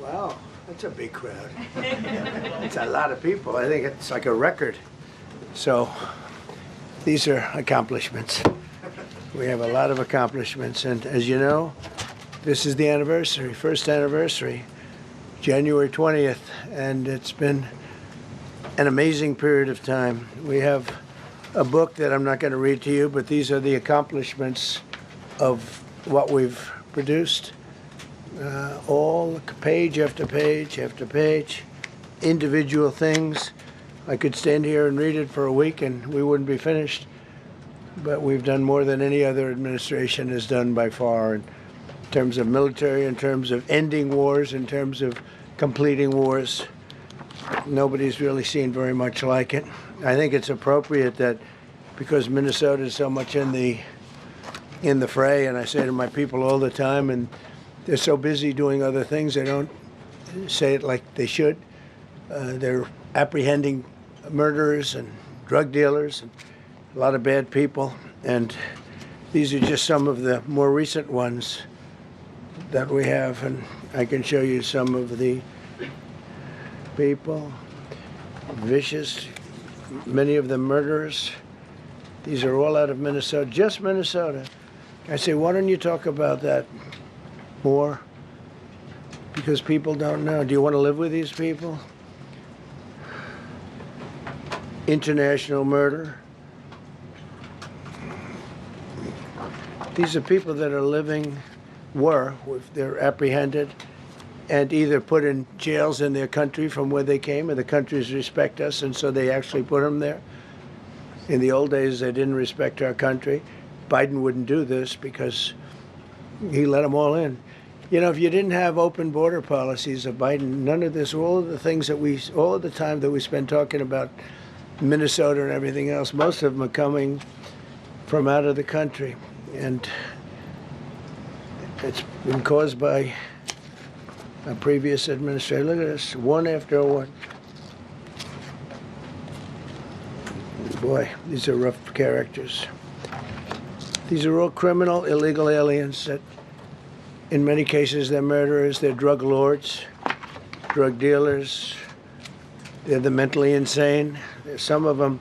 Wow, that's a big crowd. It's a lot of people. I think it's like a record. So these are accomplishments. We have a lot of accomplishments. And as you know, this is the anniversary, first anniversary, January 20th. And it's been an amazing period of time. We have a book that I'm not going to read to you, but these are the accomplishments of what we've produced. All page after page after page, individual things. I could stand here and read it for a week and we wouldn't be finished. But we've done more than any other administration has done by far in terms of military, in terms of ending wars, in terms of completing wars. Nobody's really seen very much like it. I think it's appropriate that because Minnesota is so much in the fray, and I say to my people all the time, and they're so busy doing other things, they don't say it like they should. They're apprehending murderers and drug dealers and a lot of bad people. And these are just some of the more recent ones that we have. And I can show you some of the people, vicious, many of them murderers. These are all out of Minnesota, just Minnesota. I say, why don't you talk about that more? Because people don't know. Do you want to live with these people? International murder. These are people that are living, they're apprehended and either put in jails in their country from where they came, and the countries respect us, and so they actually put them there. In the old days, they didn't respect our country. Biden wouldn't do this because he let them all in. You know, if you didn't have open border policies of Biden, none of this, all of the things that all of the time that we spend talking about Minnesota and everything else, most of them are coming from out of the country. And it's been caused by a previous administration. Look at this, one after one. Boy, these are rough characters. These are all criminal, illegal aliens that, in many cases, they're murderers, they're drug lords, drug dealers, they're the mentally insane. There's some of them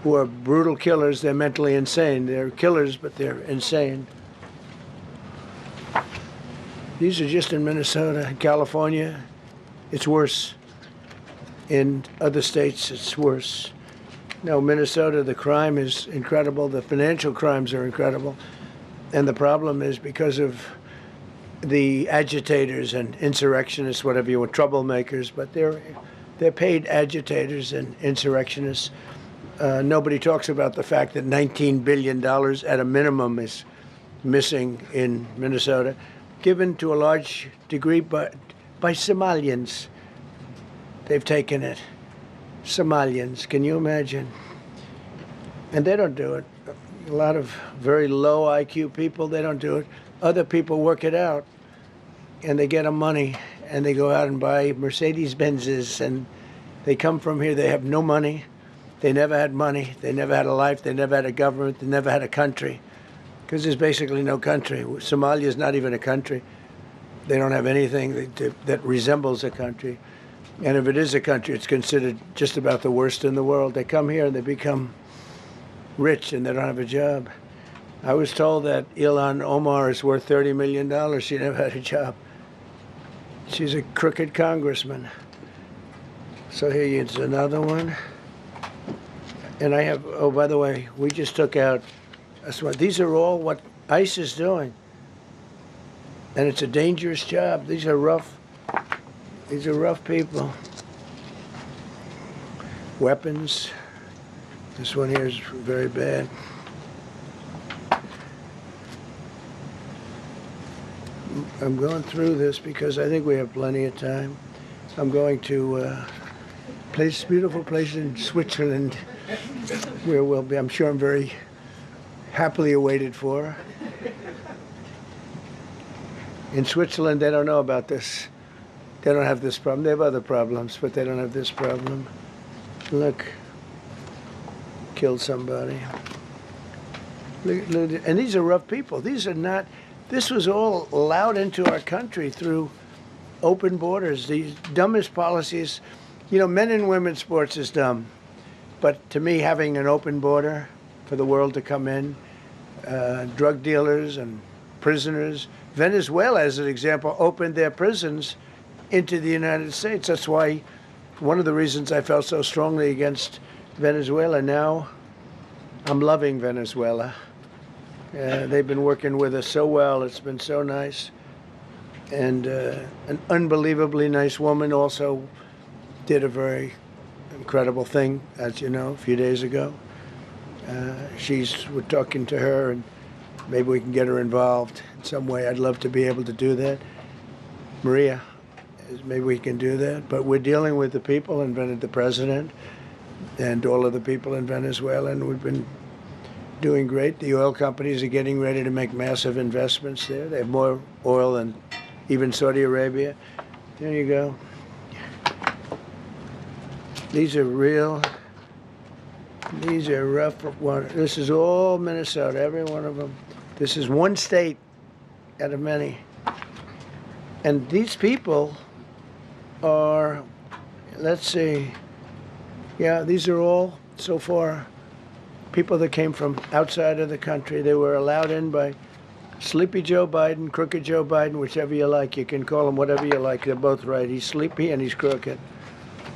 who are brutal killers, they're mentally insane. They're killers, but they're insane. These are just in Minnesota. In California, it's worse. In other states, it's worse. No, Minnesota, the crime is incredible. The financial crimes are incredible. And the problem is because of the agitators and insurrectionists, whatever you want, troublemakers, but they're paid agitators and insurrectionists. Nobody talks about the fact that $19 billion at a minimum is missing in Minnesota, given to a large degree by Somalians. They've taken it. Somalians, can you imagine? And they don't do it. A lot of very low IQ people, they don't do it. Other people work it out, and they get them money, and they go out and buy Mercedes-Benzes, and they come from here, they have no money. They never had money. They never had a life. They never had a government. They never had a country, because there's basically no country. Somalia is not even a country. They don't have anything that resembles a country. And if it is a country, it's considered just about the worst in the world. They come here and they become rich and they don't have a job. I was told that Ilhan Omar is worth $30 million. She never had a job. She's a crooked congressman. So here's another one. And I have, oh, by the way, we just took out, these are all what ICE is doing. And it's a dangerous job. These are rough people. Weapons. This one here is very bad. I'm going through this because I think we have plenty of time. I'm going to beautiful place in Switzerland where we'll be, I'm sure I'm very happily awaited for. In Switzerland, they don't know about this. They don't have this problem. They have other problems, but they don't have this problem. Look, killed somebody. Look, and these are rough people. These are not, this was all allowed into our country through open borders, these dumbest policies. You know, men and women's sports is dumb. But to me, having an open border for the world to come in, drug dealers and prisoners. Venezuela, as an example, opened their prisons into the United States. That's why one of the reasons I felt so strongly against Venezuela. Now I'm loving Venezuela. They've been working with us so well. It's been so nice. And an unbelievably nice woman also did a very incredible thing, as you know, a few days ago. We're talking to her, and maybe we can get her involved in some way. I'd love to be able to do that. Maria, maybe we can do that. But we're dealing with the people and the president and all of the people in Venezuela, and we've been doing great. The oil companies are getting ready to make massive investments there. They have more oil than even Saudi Arabia. There you go. These are rough water. This is all Minnesota, every one of them. This is one state out of many. And these people are, let's see, yeah, these are all, so far, people that came from outside of the country. They were allowed in by Sleepy Joe Biden, Crooked Joe Biden, whichever you like. You can call him whatever you like. They're both right. He's sleepy and he's crooked.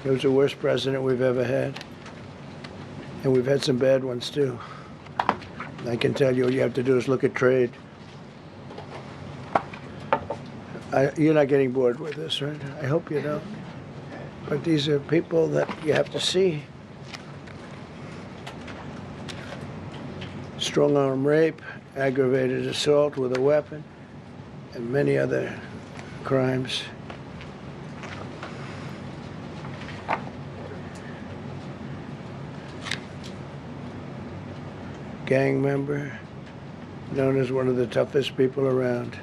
He was the worst president we've ever had. And we've had some bad ones, too. I can tell you, all you have to do is look at trade. You're not getting bored with this, right? I hope you don't. But these are people that you have to see. Strong-arm rape, aggravated assault with a weapon, and many other crimes. Gang member, known as one of the toughest people around.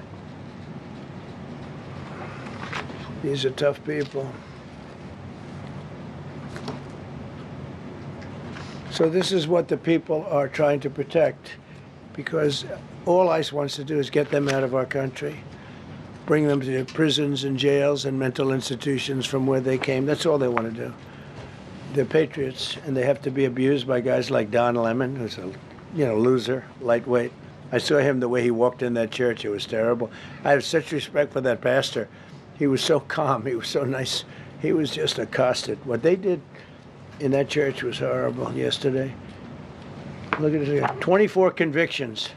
These are tough people. So this is what the people are trying to protect, because all ICE wants to do is get them out of our country, bring them to prisons and jails and mental institutions from where they came. That's all they want to do. They're patriots, and they have to be abused by guys like Don Lemon, who's a loser, lightweight. I saw him the way he walked in that church. It was terrible. I have such respect for that pastor. He was so calm. He was so nice. He was just accosted. What they did in that church was horrible yesterday. Look at it here. 24 convictions.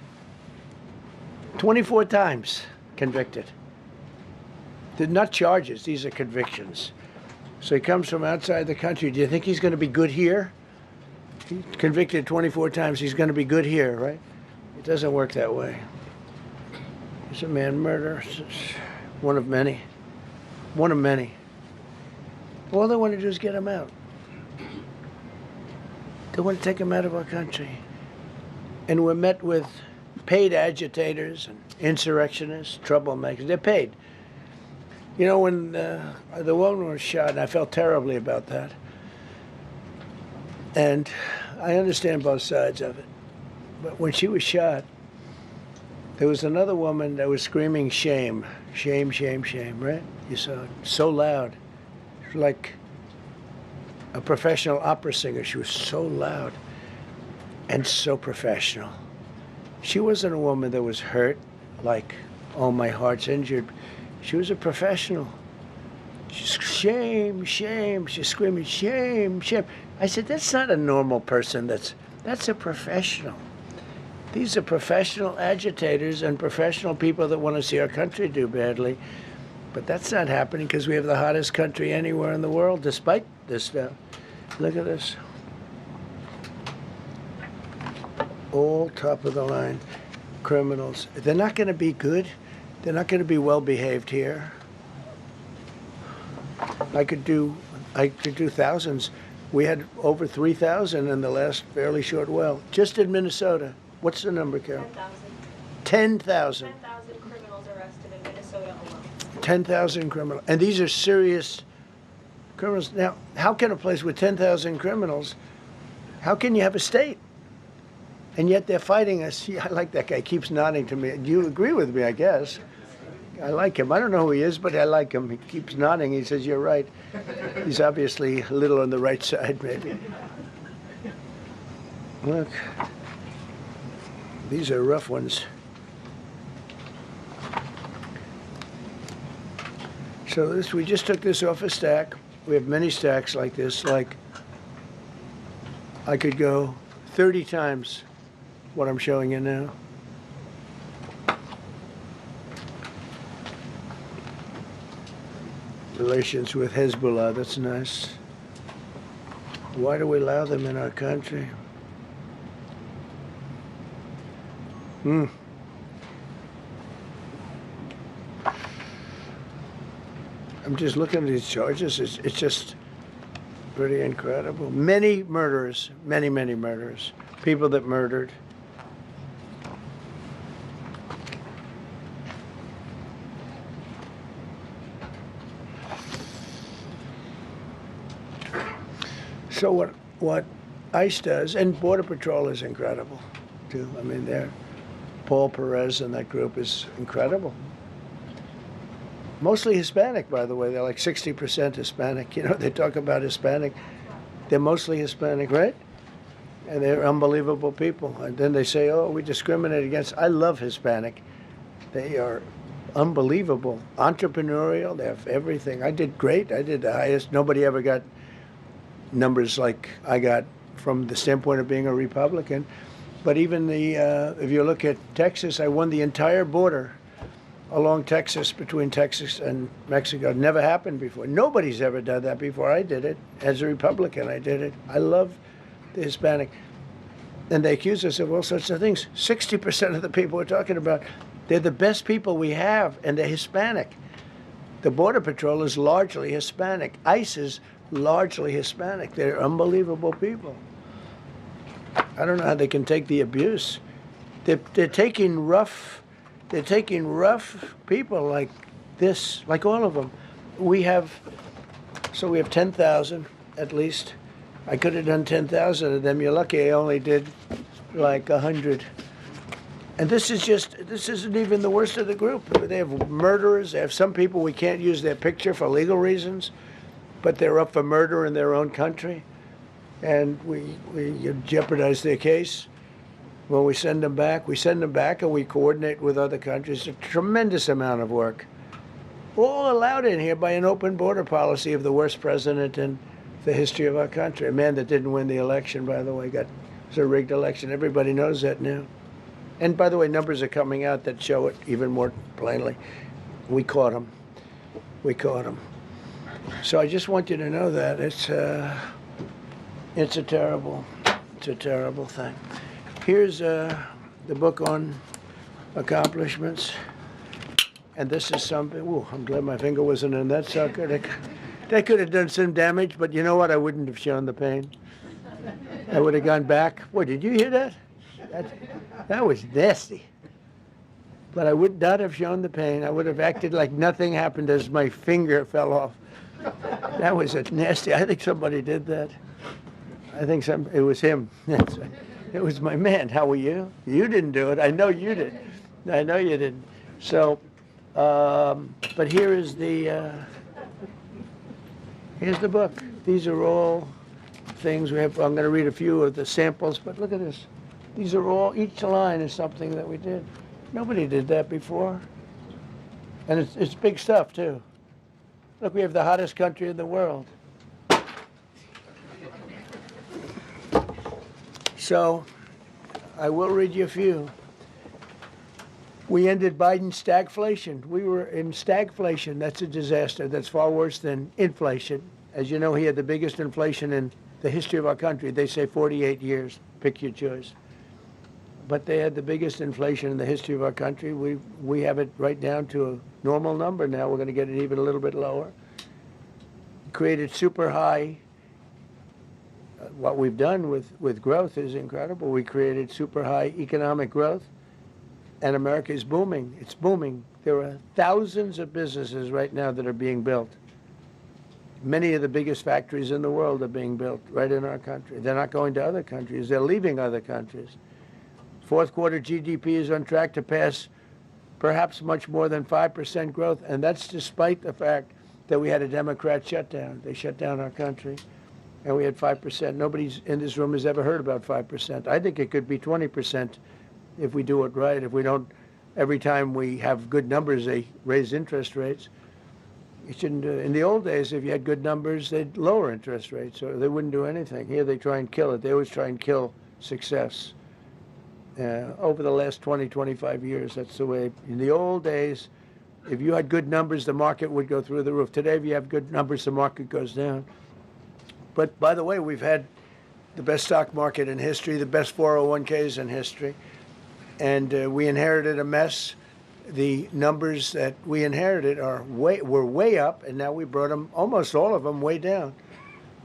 24 times convicted. They're not charges. These are convictions. So he comes from outside the country. Do you think he's going to be good here? He's convicted 24 times. He's going to be good here, right? It doesn't work that way. It's a man murder. It's one of many. One of many. All they want to do is get him out. They want to take him out of our country. And we're met with paid agitators and insurrectionists, troublemakers. They're paid. You know, when the woman was shot, and I felt terribly about that. And I understand both sides of it. But when she was shot, there was another woman that was screaming shame, shame, shame, shame, right? You saw it. So loud. She was like a professional opera singer. She was so loud and so professional. She wasn't a woman that was hurt, like, oh, my heart's injured. She was a professional. She's shame, shame. She's screaming shame, shame. I said, that's not a normal person. That's a professional. These are professional agitators and professional people that want to see our country do badly. But that's not happening because we have the hottest country anywhere in the world, despite this stuff. Look at this. All top of the line criminals. They're not going to be good. They're not going to be well behaved here. I could do thousands. We had over 3,000 in the last fairly short while. Just in Minnesota. What's the number, Carol? 10,000. 10,000. 10,000 criminals arrested in Minnesota alone. 10,000 criminals. And these are serious criminals. Now, how can a place with 10,000 criminals, how can you have a state? And yet they're fighting us. Yeah, I like that guy. Keeps nodding to me. You agree with me, I guess. I like him. I don't know who he is, but I like him. He keeps nodding. He says, "You're right." He's obviously a little on the right side, maybe. Look, these are rough ones. So this, we just took this off a stack. We have many stacks like this. Like, I could go 30 times what I'm showing you now. Relations with Hezbollah, that's nice. Why do we allow them in our country? I'm just looking at these charges. It's just pretty incredible. Many murderers, many murderers. People that murdered. So what ICE does, and Border Patrol is incredible, too. I mean, Paul Perez and that group is incredible. Mostly Hispanic, by the way. They're like 60% Hispanic. You know, they talk about Hispanic. They're mostly Hispanic, right? And they're unbelievable people. And then they say, oh, we discriminate against. I love Hispanic. They are unbelievable. Entrepreneurial. They have everything. I did great. I did the highest. Nobody ever got numbers like I got from the standpoint of being a Republican. But even if you look at Texas, I won the entire border along Texas, between Texas and Mexico. It never happened before. Nobody's ever done that before. I did it. As a Republican, I did it. I love the Hispanic. And they accuse us of all sorts of things. 60% of the people we're talking about, they're the best people we have, and they're Hispanic. The Border Patrol is largely Hispanic. ICE is largely Hispanic. They're unbelievable people. I don't know how they can take the abuse. They're taking rough people like this, like all of them. We have 10,000 at least. I could have done 10,000 of them. You're lucky I only did like 100. And this isn't even the worst of the group. They have murderers. They have some people we can't use their picture for legal reasons, but they're up for murder in their own country. And we jeopardize their case. When we send them back and we coordinate with other countries. A tremendous amount of work. All allowed in here by an open border policy of the worst president in the history of our country. A man that didn't win the election, by the way. It was a rigged election. Everybody knows that now. And by the way, numbers are coming out that show it even more plainly. We caught him. So I just want you to know that it's a terrible thing. Here's the book on accomplishments. And this is something, ooh, I'm glad my finger wasn't in that sucker. That could have done some damage, but you know what? I wouldn't have shown the pain. I would have gone back. Boy, did you hear that? That was nasty. But I would not have shown the pain. I would have acted like nothing happened as my finger fell off. That was a nasty, I think somebody did that. It was him. It was my man. How were you? You didn't do it. I know you did. I know you didn't. So, but here's the book. These are all things we have. I'm going to read a few of the samples, but look at this. These are all, each line is something that we did. Nobody did that before. And it's big stuff, too. Look, we have the hottest country in the world. So, I will read you a few. We ended Biden's stagflation. We were in stagflation. That's a disaster. That's far worse than inflation. As you know, he had the biggest inflation in the history of our country. They say 48 years. Pick your choice. But they had the biggest inflation in the history of our country. We have it right down to a normal number now. We're going to get it even a little bit lower. Created super high. What we've done with growth is incredible. We created super high economic growth, and America is booming. It's booming. There are thousands of businesses right now that are being built. Many of the biggest factories in the world are being built right in our country. They're not going to other countries. They're leaving other countries. Fourth quarter GDP is on track to pass perhaps much more than 5% growth, and that's despite the fact that we had a Democrat shutdown. They shut down our country, and we had 5%. Nobody's in this room has ever heard about 5%. I think it could be 20% if we do it right. If we don't, every time we have good numbers, they raise interest rates. You shouldn't do it. In the old days, if you had good numbers, they'd lower interest rates, or they wouldn't do anything. Here, they try and kill it. They always try and kill success. Over the last 20, 25 years, that's the way. In the old days, if you had good numbers, the market would go through the roof. Today, if you have good numbers, the market goes down. But by the way, we've had the best stock market in history, the best 401ks in history, and we inherited a mess. The numbers that we inherited were way up, and now we brought them, almost all of them, way down.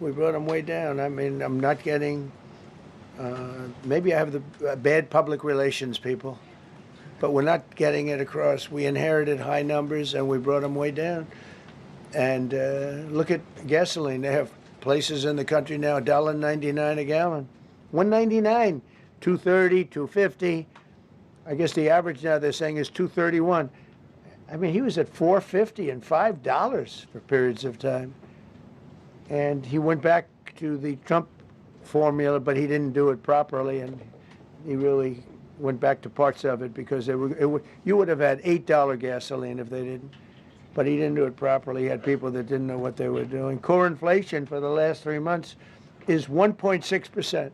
We brought them way down. I mean, I'm not getting. Maybe I have the bad public relations people, but we're not getting it across. We inherited high numbers and we brought them way down. And look at gasoline. They have places in the country now $1.99 a gallon, $1.99, $2.30, $2.50. I guess the average now they're saying is $2.31. I mean, he was at $4.50 and $5 for periods of time, and he went back to the Trump formula, but he didn't do it properly, and he really went back to parts of it because you would have had $8 gasoline if they didn't, but he didn't do it properly. He had people that didn't know what they were doing. Core inflation for the last 3 months is 1.6%.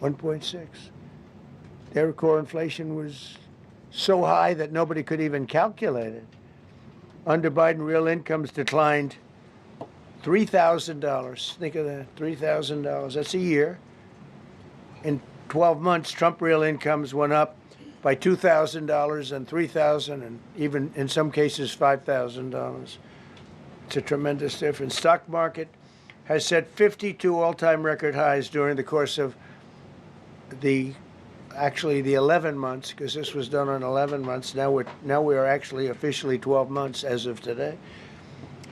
1.6. Their core inflation was so high that nobody could even calculate it. Under Biden, real incomes declined $3,000. Think of that, $3,000. That's a year. In 12 months, Trump real incomes went up by $2,000 and $3,000 and even in some cases $5,000. It's a tremendous difference. Stock market has set 52 all-time record highs during the course of the 11 months, because this was done on 11 months. Now we are actually officially 12 months as of today.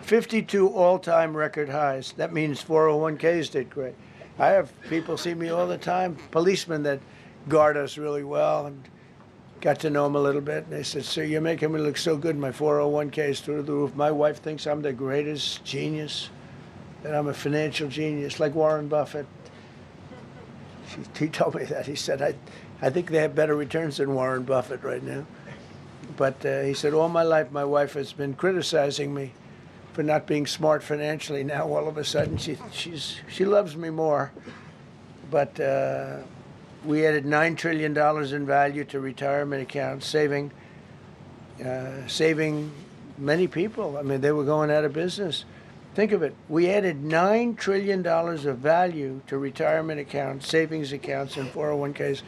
52 all-time record highs. That means 401ks did great. I have people see me all the time, policemen that guard us really well, and got to know them a little bit. And they said, "Sir, you're making me look so good. My 401k is through the roof. My wife thinks I'm the greatest genius, that I'm a financial genius, like Warren Buffett." He told me that. He said, I think they have better returns than Warren Buffett right now. But he said, all my life, my wife has been criticizing me for not being smart financially. Now, all of a sudden, she loves me more. But we added $9 trillion in value to retirement accounts, saving many people. I mean, they were going out of business. Think of it. We added $9 trillion of value to retirement accounts, savings accounts, and 401ks.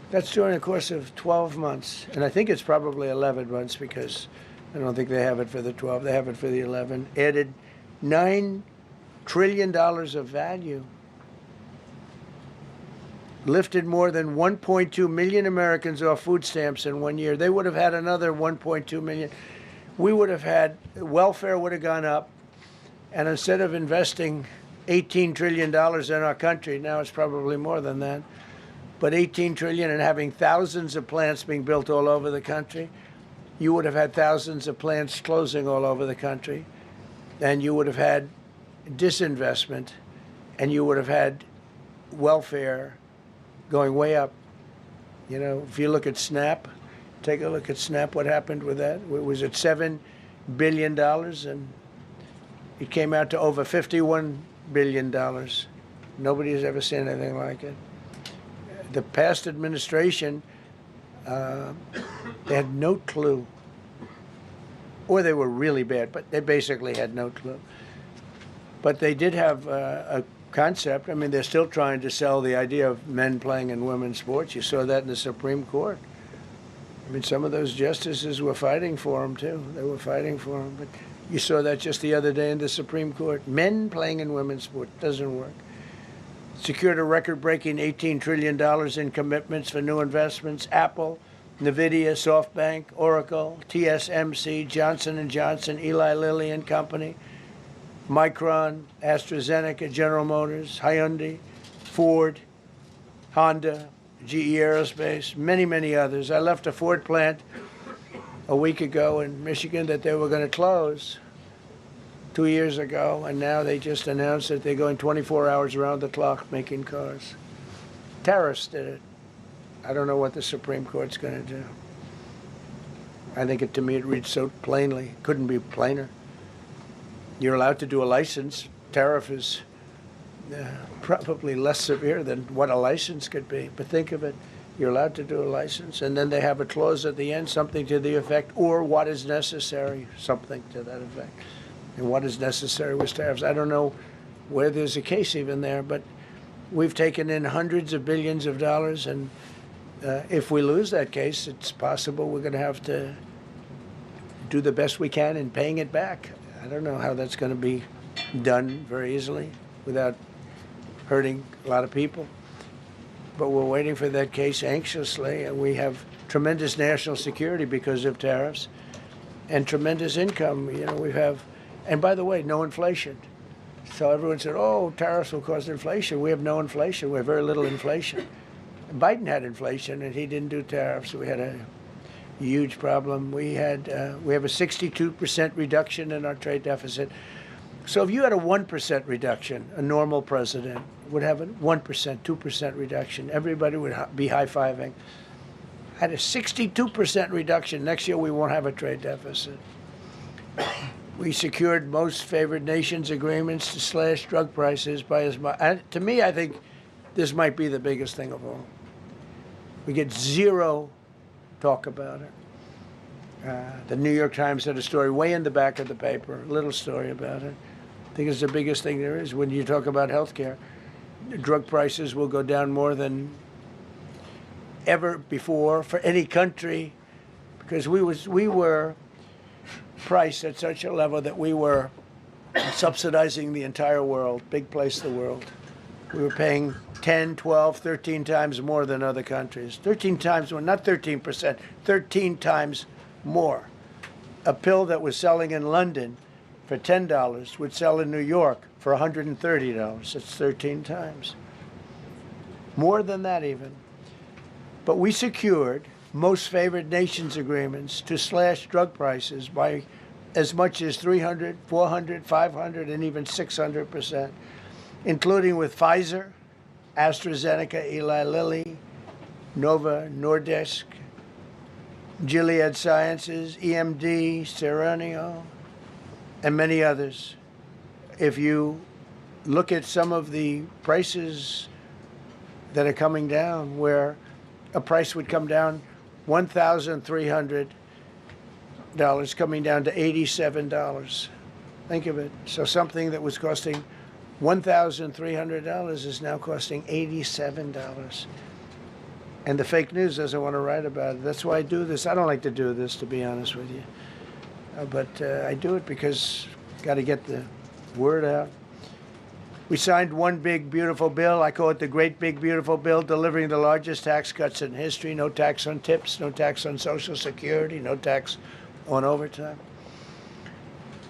That's during the course of 12 months. And I think it's probably 11 months because I don't think they have it for the 12. They have it for the 11. Added $9 trillion of value. Lifted more than 1.2 million Americans off food stamps in 1 year. They would have had another 1.2 million. We would have had, welfare would have gone up. And instead of investing $18 trillion in our country, now it's probably more than that, but $18 trillion and having thousands of plants being built all over the country, you would have had thousands of plants closing all over the country, and you would have had disinvestment, and you would have had welfare going way up. You know, if you look at SNAP, take a look at SNAP, what happened with that? It was at $7 billion, and it came out to over $51 billion. Nobody has ever seen anything like it. The past administration, they had no clue. Or they were really bad, but they basically had no clue. But they did have a concept. I mean, they're still trying to sell the idea of men playing in women's sports. You saw that in the Supreme Court. I mean, some of those justices were fighting for them, too. They were fighting for them. But you saw that just the other day in the Supreme Court. Men playing in women's sport doesn't work. Secured a record-breaking $18 trillion in commitments for new investments. Apple, NVIDIA, SoftBank, Oracle, TSMC, Johnson & Johnson, Eli Lilly and Company, Micron, AstraZeneca, General Motors, Hyundai, Ford, Honda, GE Aerospace, many, many others. I left a Ford plant a week ago in Michigan that they were going to close 2 years ago, and now they just announced that they're going 24 hours around the clock making cars. Tariffs did it. I don't know what the Supreme Court's going to do. I think to me it reads so plainly. Couldn't be plainer. You're allowed to do a license. Tariff is probably less severe than what a license could be. But think of it. You're allowed to do a license, and then they have a clause at the end, something to the effect, or what is necessary, something to that effect. And what is necessary with tariffs. I don't know where there's a case even there, but we've taken in hundreds of billions of dollars, and if we lose that case, it's possible we're going to have to do the best we can in paying it back. I don't know how that's going to be done very easily without hurting a lot of people. But we're waiting for that case anxiously, and we have tremendous national security because of tariffs and tremendous income. You know, we have, and by the way, no inflation. So everyone said, oh, tariffs will cause inflation. We have no inflation. We have very little inflation. Biden had inflation, and he didn't do tariffs. We had a huge problem. We have a 62% reduction in our trade deficit. So if you had a 1% reduction, a normal president would have a 1%, 2% reduction. Everybody would be high-fiving. At a 62% reduction, next year we won't have a trade deficit. We secured most favored nations agreements to slash drug prices by as much. To me, I think this might be the biggest thing of all. We get zero talk about it. The New York Times had a story way in the back of the paper, a little story about it. I think it's the biggest thing there is when you talk about health care. Drug prices will go down more than ever before for any country because we were priced at such a level that we were subsidizing the entire world, big place in the world. We were paying 10, 12, 13 times more than other countries. 13 times more, not 13%, 13 times more. A pill that was selling in London for $10 would sell in New York for $130. It's 13 times. More than that even. But we secured most favored nations agreements to slash drug prices by as much as 300, 400, 500, and even 600%, including with Pfizer, AstraZeneca, Eli Lilly, Nova Nordisk, Gilead Sciences, EMD, Serenio, and many others. If you look at some of the prices that are coming down, where a price would come down $1,300 coming down to $87. Think of it. So something that was costing $1,300 is now costing $87. And the fake news doesn't want to write about it. That's why I do this. I don't like to do this, to be honest with you. But I do it because got to get the word out. We signed one big, beautiful bill. I call it the Great Big Beautiful Bill, delivering the largest tax cuts in history. No tax on tips, no tax on Social Security, no tax on overtime.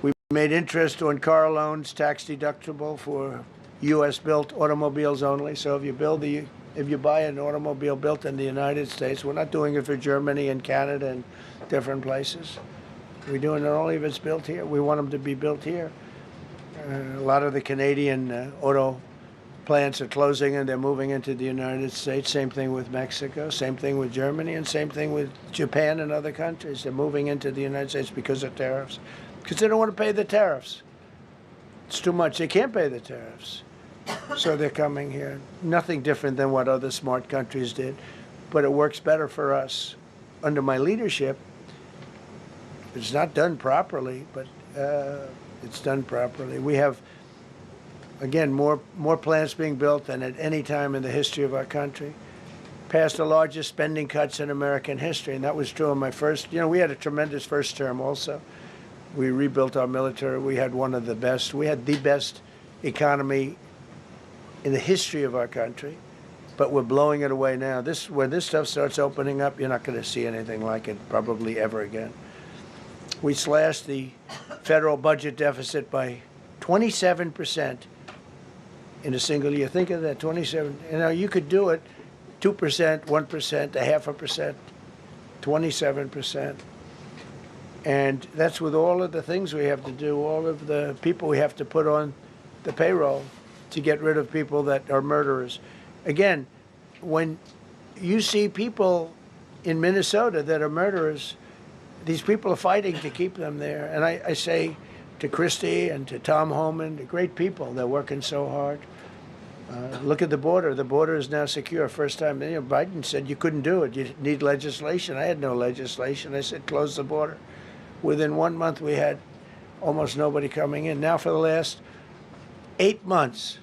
We made interest on car loans tax deductible for U.S.-built automobiles only. So if you buy an automobile built in the United States, we're not doing it for Germany and Canada and different places. We're doing it only if it's built here. We want them to be built here. A lot of the Canadian auto plants are closing and they're moving into the United States. Same thing with Mexico, same thing with Germany, and same thing with Japan and other countries. They're moving into the United States because of tariffs, because they don't want to pay the tariffs. It's too much. They can't pay the tariffs. So they're coming here. Nothing different than what other smart countries did, but it works better for us. Under my leadership, it's not done properly, but it's done properly. We have, again, more plants being built than at any time in the history of our country. Passed the largest spending cuts in American history, and that was true in my first. We had a tremendous first term also. We rebuilt our military. We had one of the best. We had the best economy in the history of our country, but we're blowing it away now. When this stuff starts opening up, you're not going to see anything like it probably ever again. We slashed the federal budget deficit by 27% in a single year. Think of that, 27. You could do it 2%, 1%, a half a percent, 27%. And that's with all of the things we have to do, all of the people we have to put on the payroll to get rid of people that are murderers. Again, when you see people in Minnesota that are murderers, these people are fighting to keep them there. And I say to Christie and to Tom Homan, the great people, they're working so hard. Look at the border. The border is now secure. First time, Biden said you couldn't do it. You need legislation. I had no legislation. I said close the border. Within 1 month, we had almost nobody coming in. Now, for the last 8 months,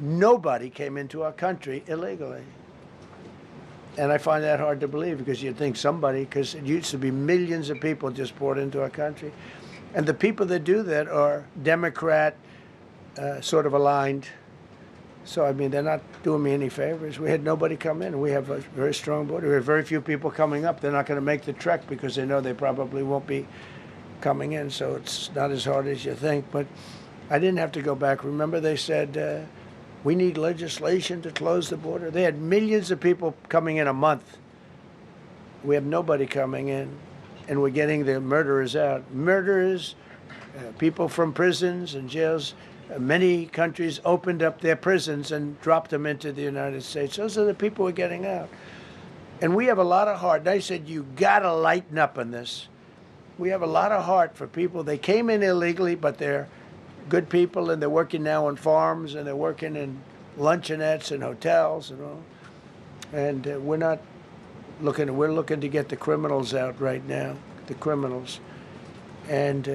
nobody came into our country illegally. And I find that hard to believe because you'd think somebody, because it used to be millions of people just poured into our country. And the people that do that are Democrat sort of aligned. So, I mean, they're not doing me any favors. We had nobody come in. We have a very strong border. We have very few people coming up. They're not going to make the trek because they know they probably won't be coming in. So it's not as hard as you think. But I didn't have to go back. Remember, they said, we need legislation to close the border. They had millions of people coming in a month. We have nobody coming in. And we're getting the murderers out. Murderers, people from prisons and jails. Many countries opened up their prisons and dropped them into the United States. Those are the people we're getting out. And we have a lot of heart. And I said, you got to lighten up on this. We have a lot of heart for people. They came in illegally, but they're good people, and they're working now on farms, and they're working in luncheonettes and hotels and all. And we're looking to get the criminals out right now, the criminals. And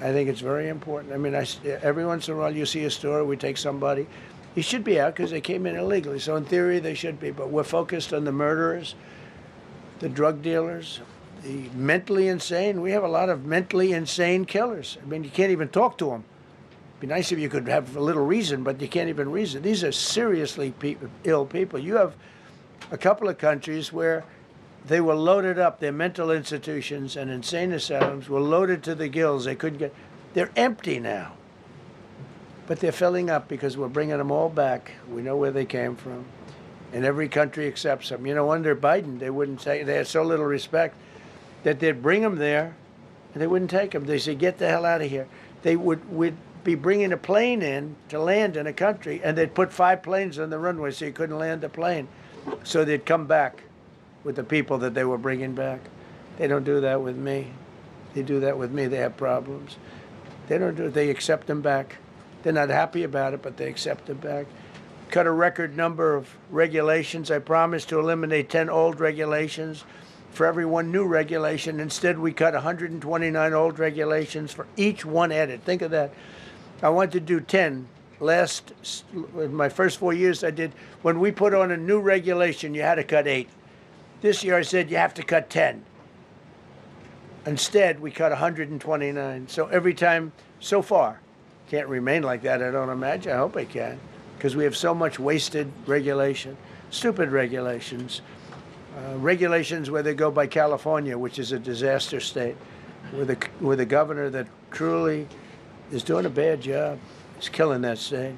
I think it's very important. I mean, every once in a while you see a story, we take somebody. He should be out because they came in illegally. So in theory, they should be. But we're focused on the murderers, the drug dealers, the mentally insane. We have a lot of mentally insane killers. I mean, you can't even talk to them. It'd be nice if you could have a little reason, but you can't even reason. These are seriously ill people. You have a couple of countries where they were loaded up. Their mental institutions and insane asylums were loaded to the gills. They couldn't get. They're empty now. But they're filling up because we're bringing them all back. We know where they came from. And every country accepts them. You know, under Biden, they wouldn't take. They had so little respect that they'd bring them there and they wouldn't take them. They said, get the hell out of here. They would be bringing a plane in to land in a country, and they'd put 5 planes on the runway so you couldn't land the plane. So they'd come back with the people that they were bringing back. They don't do that with me. They do that with me. They have problems. They don't do it. They accept them back. They're not happy about it, but they accept them back. Cut a record number of regulations. I promised to eliminate 10 old regulations for every one new regulation. Instead, we cut 129 old regulations for each one added. Think of that. I want to do 10. In my first 4 years, I did. When we put on a new regulation, you had to cut 8. This year I said you have to cut 10. Instead, we cut 129. So every time, so far, can't remain like that, I don't imagine. I hope I can, because we have so much wasted regulation, stupid regulations. Regulations where they go by California, which is a disaster state, with a governor that truly is doing a bad job. He's killing that state.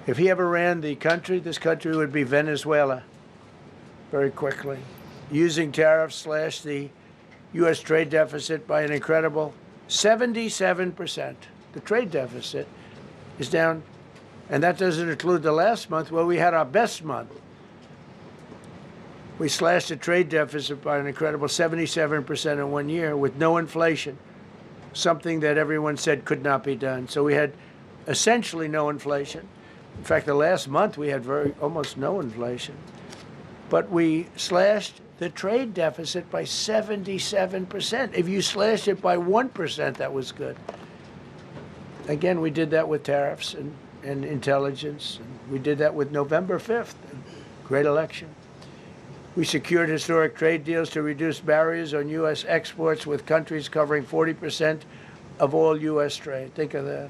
If he ever ran the country, this country would be Venezuela. Very quickly, using tariffs slashed the U.S. trade deficit by an incredible 77%. The trade deficit is down, and that doesn't include the last month where we had our best month. We slashed the trade deficit by an incredible 77% in 1 year with no inflation, something that everyone said could not be done. So we had essentially no inflation. In fact, the last month we had almost no inflation. But we slashed the trade deficit by 77%. If you slashed it by 1%, that was good. Again, we did that with tariffs and intelligence. And we did that with November 5th, great election. We secured historic trade deals to reduce barriers on U.S. exports with countries covering 40% of all U.S. trade. Think of that.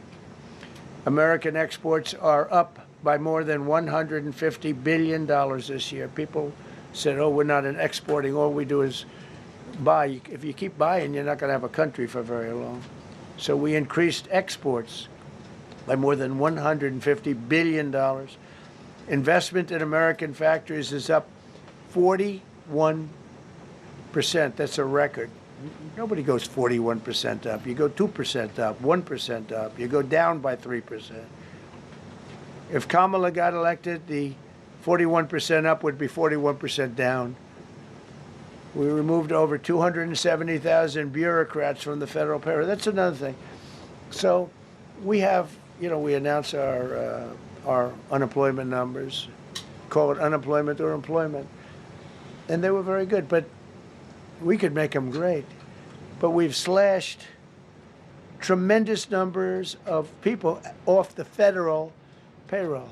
American exports are up by more than $150 billion this year. People said, oh, we're not exporting. All we do is buy. If you keep buying, you're not going to have a country for very long. So we increased exports by more than $150 billion. Investment in American factories is up 41%. That's a record. Nobody goes 41% up. You go 2% up, 1% up. You go down by 3%. If Kamala got elected, the 41% up would be 41% down. We removed over 270,000 bureaucrats from the federal payroll. That's another thing. So we have, we announce our unemployment numbers, call it unemployment or employment, and they were very good. But we could make them great. But we've slashed tremendous numbers of people off the federal payroll.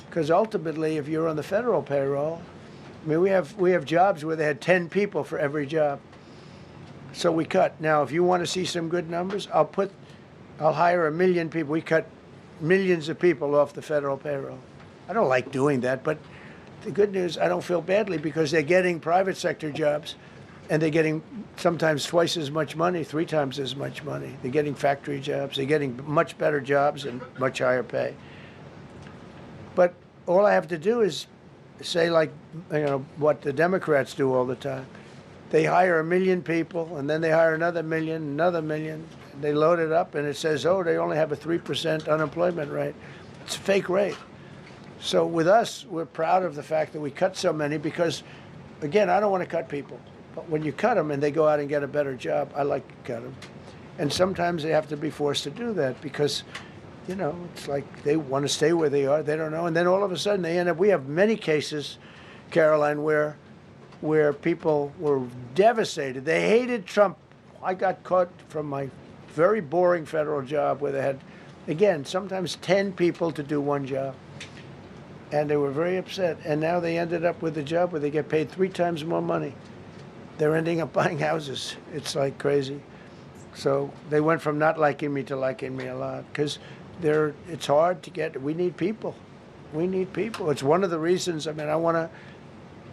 Because ultimately, if you're on the federal payroll, I mean, we have jobs where they had 10 people for every job. So we cut. Now, if you want to see some good numbers, I'll hire 1 million people. We cut millions of people off the federal payroll. I don't like doing that, but the good news, I don't feel badly because they're getting private sector jobs and they're getting sometimes twice as much money, 3 times as much money. They're getting factory jobs. They're getting much better jobs and much higher pay. But all I have to do is say, like, what the Democrats do all the time. They hire 1 million people, and then they hire another million. They load it up, and it says, oh, they only have a 3% unemployment rate. It's a fake rate. So with us, we're proud of the fact that we cut so many because, again, I don't want to cut people. But when you cut them and they go out and get a better job, I like to cut them. And sometimes they have to be forced to do that because, it's like they want to stay where they are. They don't know. And then all of a sudden they end up, we have many cases, Caroline, where people were devastated. They hated Trump. I got caught from my very boring federal job where they had, again, sometimes 10 people to do one job. And they were very upset. And now they ended up with a job where they get paid 3 times more money. They're ending up buying houses. It's like crazy. So they went from not liking me to liking me a lot because it's hard to get. We need people. We need people. It's one of the reasons. I mean,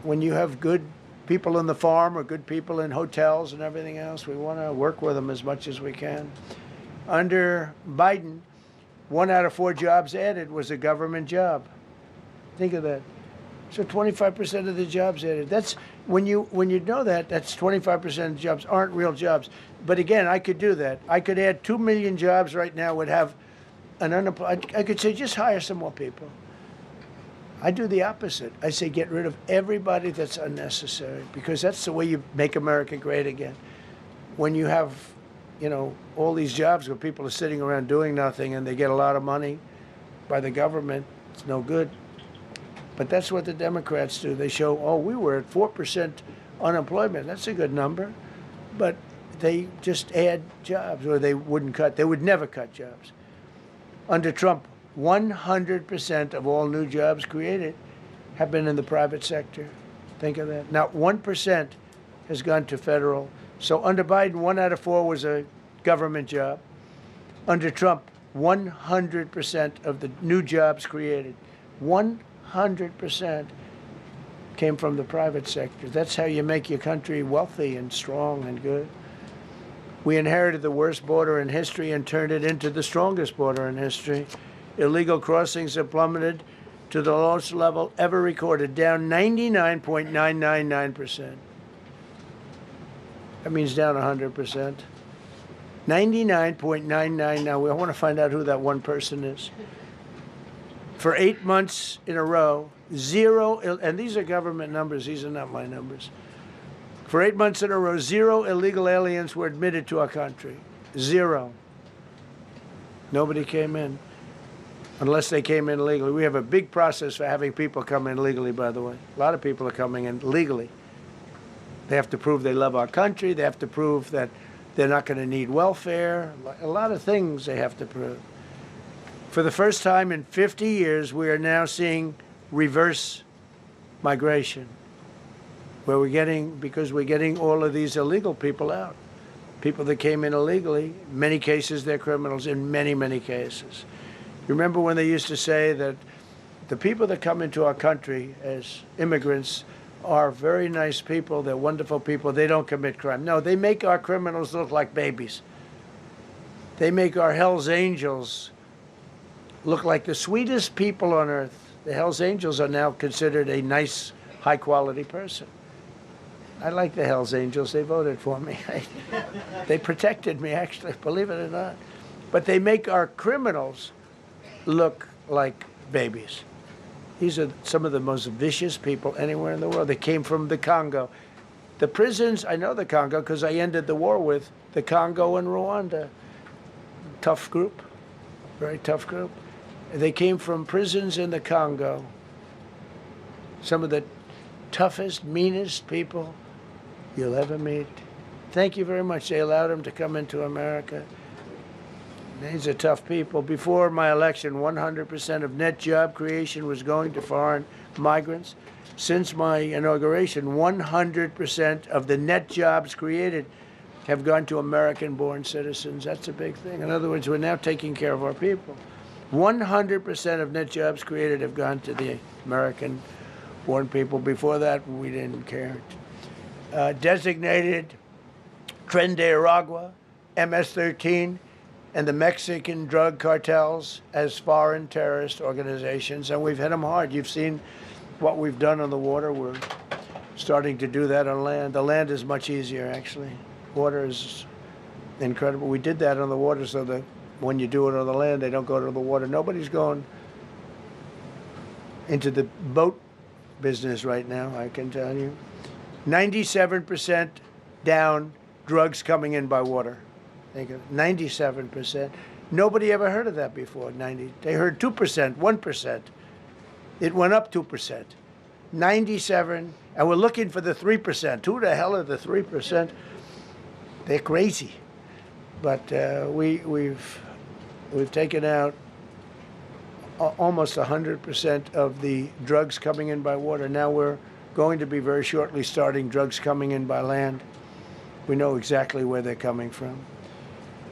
when you have good people on the farm or good people in hotels and everything else, we want to work with them as much as we can. Under Biden, 1 out of 4 jobs added was a government job. Think of that. So 25% of the jobs added. That's when you know that, that's 25% of jobs aren't real jobs. But again, I could do that. I could add 2 million jobs right now, would have an unemployed. I could say just hire some more people. I do the opposite. I say get rid of everybody that's unnecessary because that's the way you make America great again. When you have, all these jobs where people are sitting around doing nothing and they get a lot of money by the government, it's no good. But that's what the Democrats do. They show, oh, we were at 4% unemployment. That's a good number. But they just add jobs, or they wouldn't cut. They would never cut jobs. Under Trump, 100% of all new jobs created have been in the private sector. Think of that. Not 1% has gone to federal. So under Biden, 1 out of 4 was a government job. Under Trump, 100% of the new jobs created, 100% came from the private sector. That's how you make your country wealthy and strong and good. We inherited the worst border in history and turned it into the strongest border in history. Illegal crossings have plummeted to the lowest level ever recorded, down 99.999%. That means down 100%. 99.99. Now, I want to find out who that one person is. For 8 months in a row, 0, and these are government numbers, these are not my numbers. For 8 months in a row, 0 illegal aliens were admitted to our country. 0. Nobody came in, unless they came in legally. We have a big process for having people come in legally, by the way. A lot of people are coming in legally. They have to prove they love our country. They have to prove that they're not going to need welfare. A lot of things they have to prove. For the first time in 50 years, we are now seeing reverse migration, where because we're getting all of these illegal people out. People that came in illegally, in many cases they're criminals, in many, many cases. Remember when they used to say that the people that come into our country as immigrants are very nice people, they're wonderful people, they don't commit crime. No, they make our criminals look like babies. They make our Hell's Angels look like the sweetest people on earth. The Hells Angels are now considered a nice, high-quality person. I like the Hells Angels. They voted for me. They protected me, actually, believe it or not. But they make our criminals look like babies. These are some of the most vicious people anywhere in the world. They came from the Congo. The prisons, I know the Congo because I ended the war with the Congo and Rwanda. Tough group, very tough group. They came from prisons in the Congo. Some of the toughest, meanest people you'll ever meet. Thank you very much. They allowed them to come into America. These are tough people. Before my election, 100% of net job creation was going to foreign migrants. Since my inauguration, 100% of the net jobs created have gone to American-born citizens. That's a big thing. In other words, we're now taking care of our people. 100% of net jobs created have gone to the American-born people. Before that, we didn't care. Designated Tren de Aragua, MS-13, and the Mexican drug cartels as foreign terrorist organizations, and we've hit them hard. You've seen what we've done on the water. We're starting to do that on land. The land is much easier, actually. Water is incredible. We did that on the water so that when you do it on the land, they don't go to the water. Nobody's going into the boat business right now, I can tell you. 97% down drugs coming in by water. Think of it, 97%. Nobody ever heard of that before. They heard 2%, 1%. It went up 2%. 97, and we're looking for the 3%. Who the hell are the 3%? They're crazy. But we've taken out almost 100% of the drugs coming in by water. Now we're going to be very shortly starting drugs coming in by land. We know exactly where they're coming from.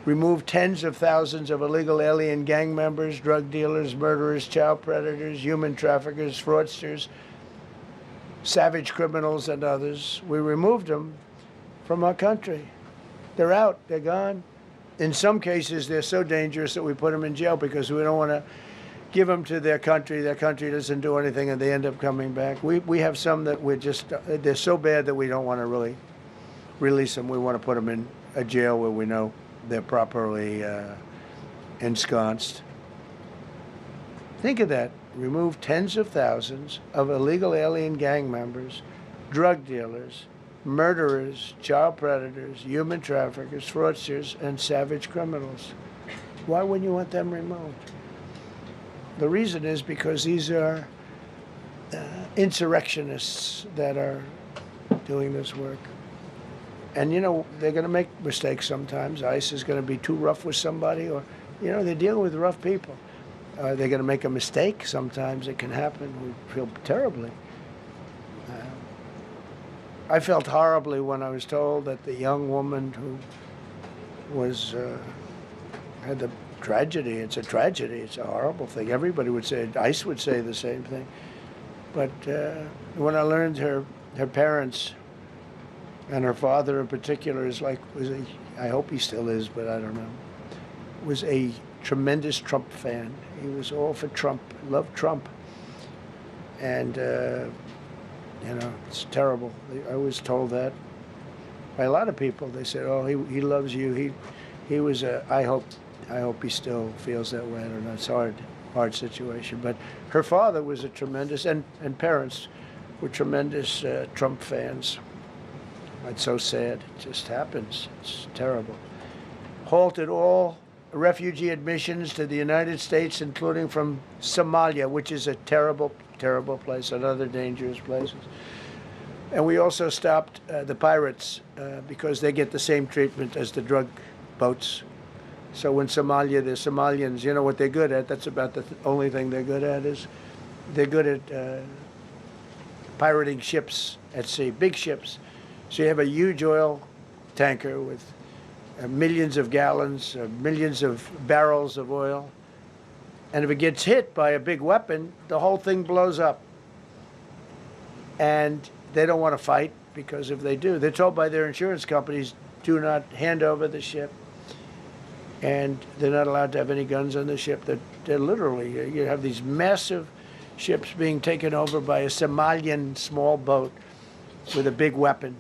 Remove tens of thousands of illegal alien gang members, drug dealers, murderers, child predators, human traffickers, fraudsters, savage criminals, and others. We removed them from our country. They're out. They're gone. In some cases, they're so dangerous that we put them in jail because we don't want to give them to their country. Their country doesn't do anything, and they end up coming back. We have some that they're so bad that we don't want to really release them. We want to put them in a jail where we know they're properly ensconced. Think of that. Remove tens of thousands of illegal alien gang members, drug dealers, murderers, child predators, human traffickers, fraudsters, and savage criminals. Why wouldn't you want them removed? The reason is because these are insurrectionists that are doing this work. And, you know, they're going to make mistakes sometimes. ICE is going to be too rough with somebody, or, you know, they're dealing with rough people. They're going to make a mistake sometimes. It can happen. We feel terribly. I felt horribly when I was told that the young woman who was had the tragedy. It's a tragedy. It's a horrible thing. Everybody would say, ICE would say the same thing. But when I learned her parents and her father in particular I hope he still is, but I don't know, was a tremendous Trump fan. He was all for Trump, loved Trump. And, you know, it's terrible. I was told that by a lot of people. They said, oh, he loves you. He was I hope he still feels that way. I don't know. It's a hard situation. But her father was a tremendous, and parents were tremendous Trump fans. It's so sad. It just happens. It's terrible. Halted all refugee admissions to the United States, including from Somalia, which is a terrible, terrible place, and other dangerous places. And we also stopped the pirates because they get the same treatment as the drug boats. So in Somalia, the Somalians, you know what they're good at? That's about the only thing they're good at is they're good at pirating ships at sea, big ships. So you have a huge oil tanker with millions of gallons, millions of barrels of oil. And if it gets hit by a big weapon, the whole thing blows up. And they don't want to fight, because if they do, they're told by their insurance companies, do not hand over the ship. And they're not allowed to have any guns on the ship. They're literally, you have these massive ships being taken over by a Somalian small boat with a big weapon.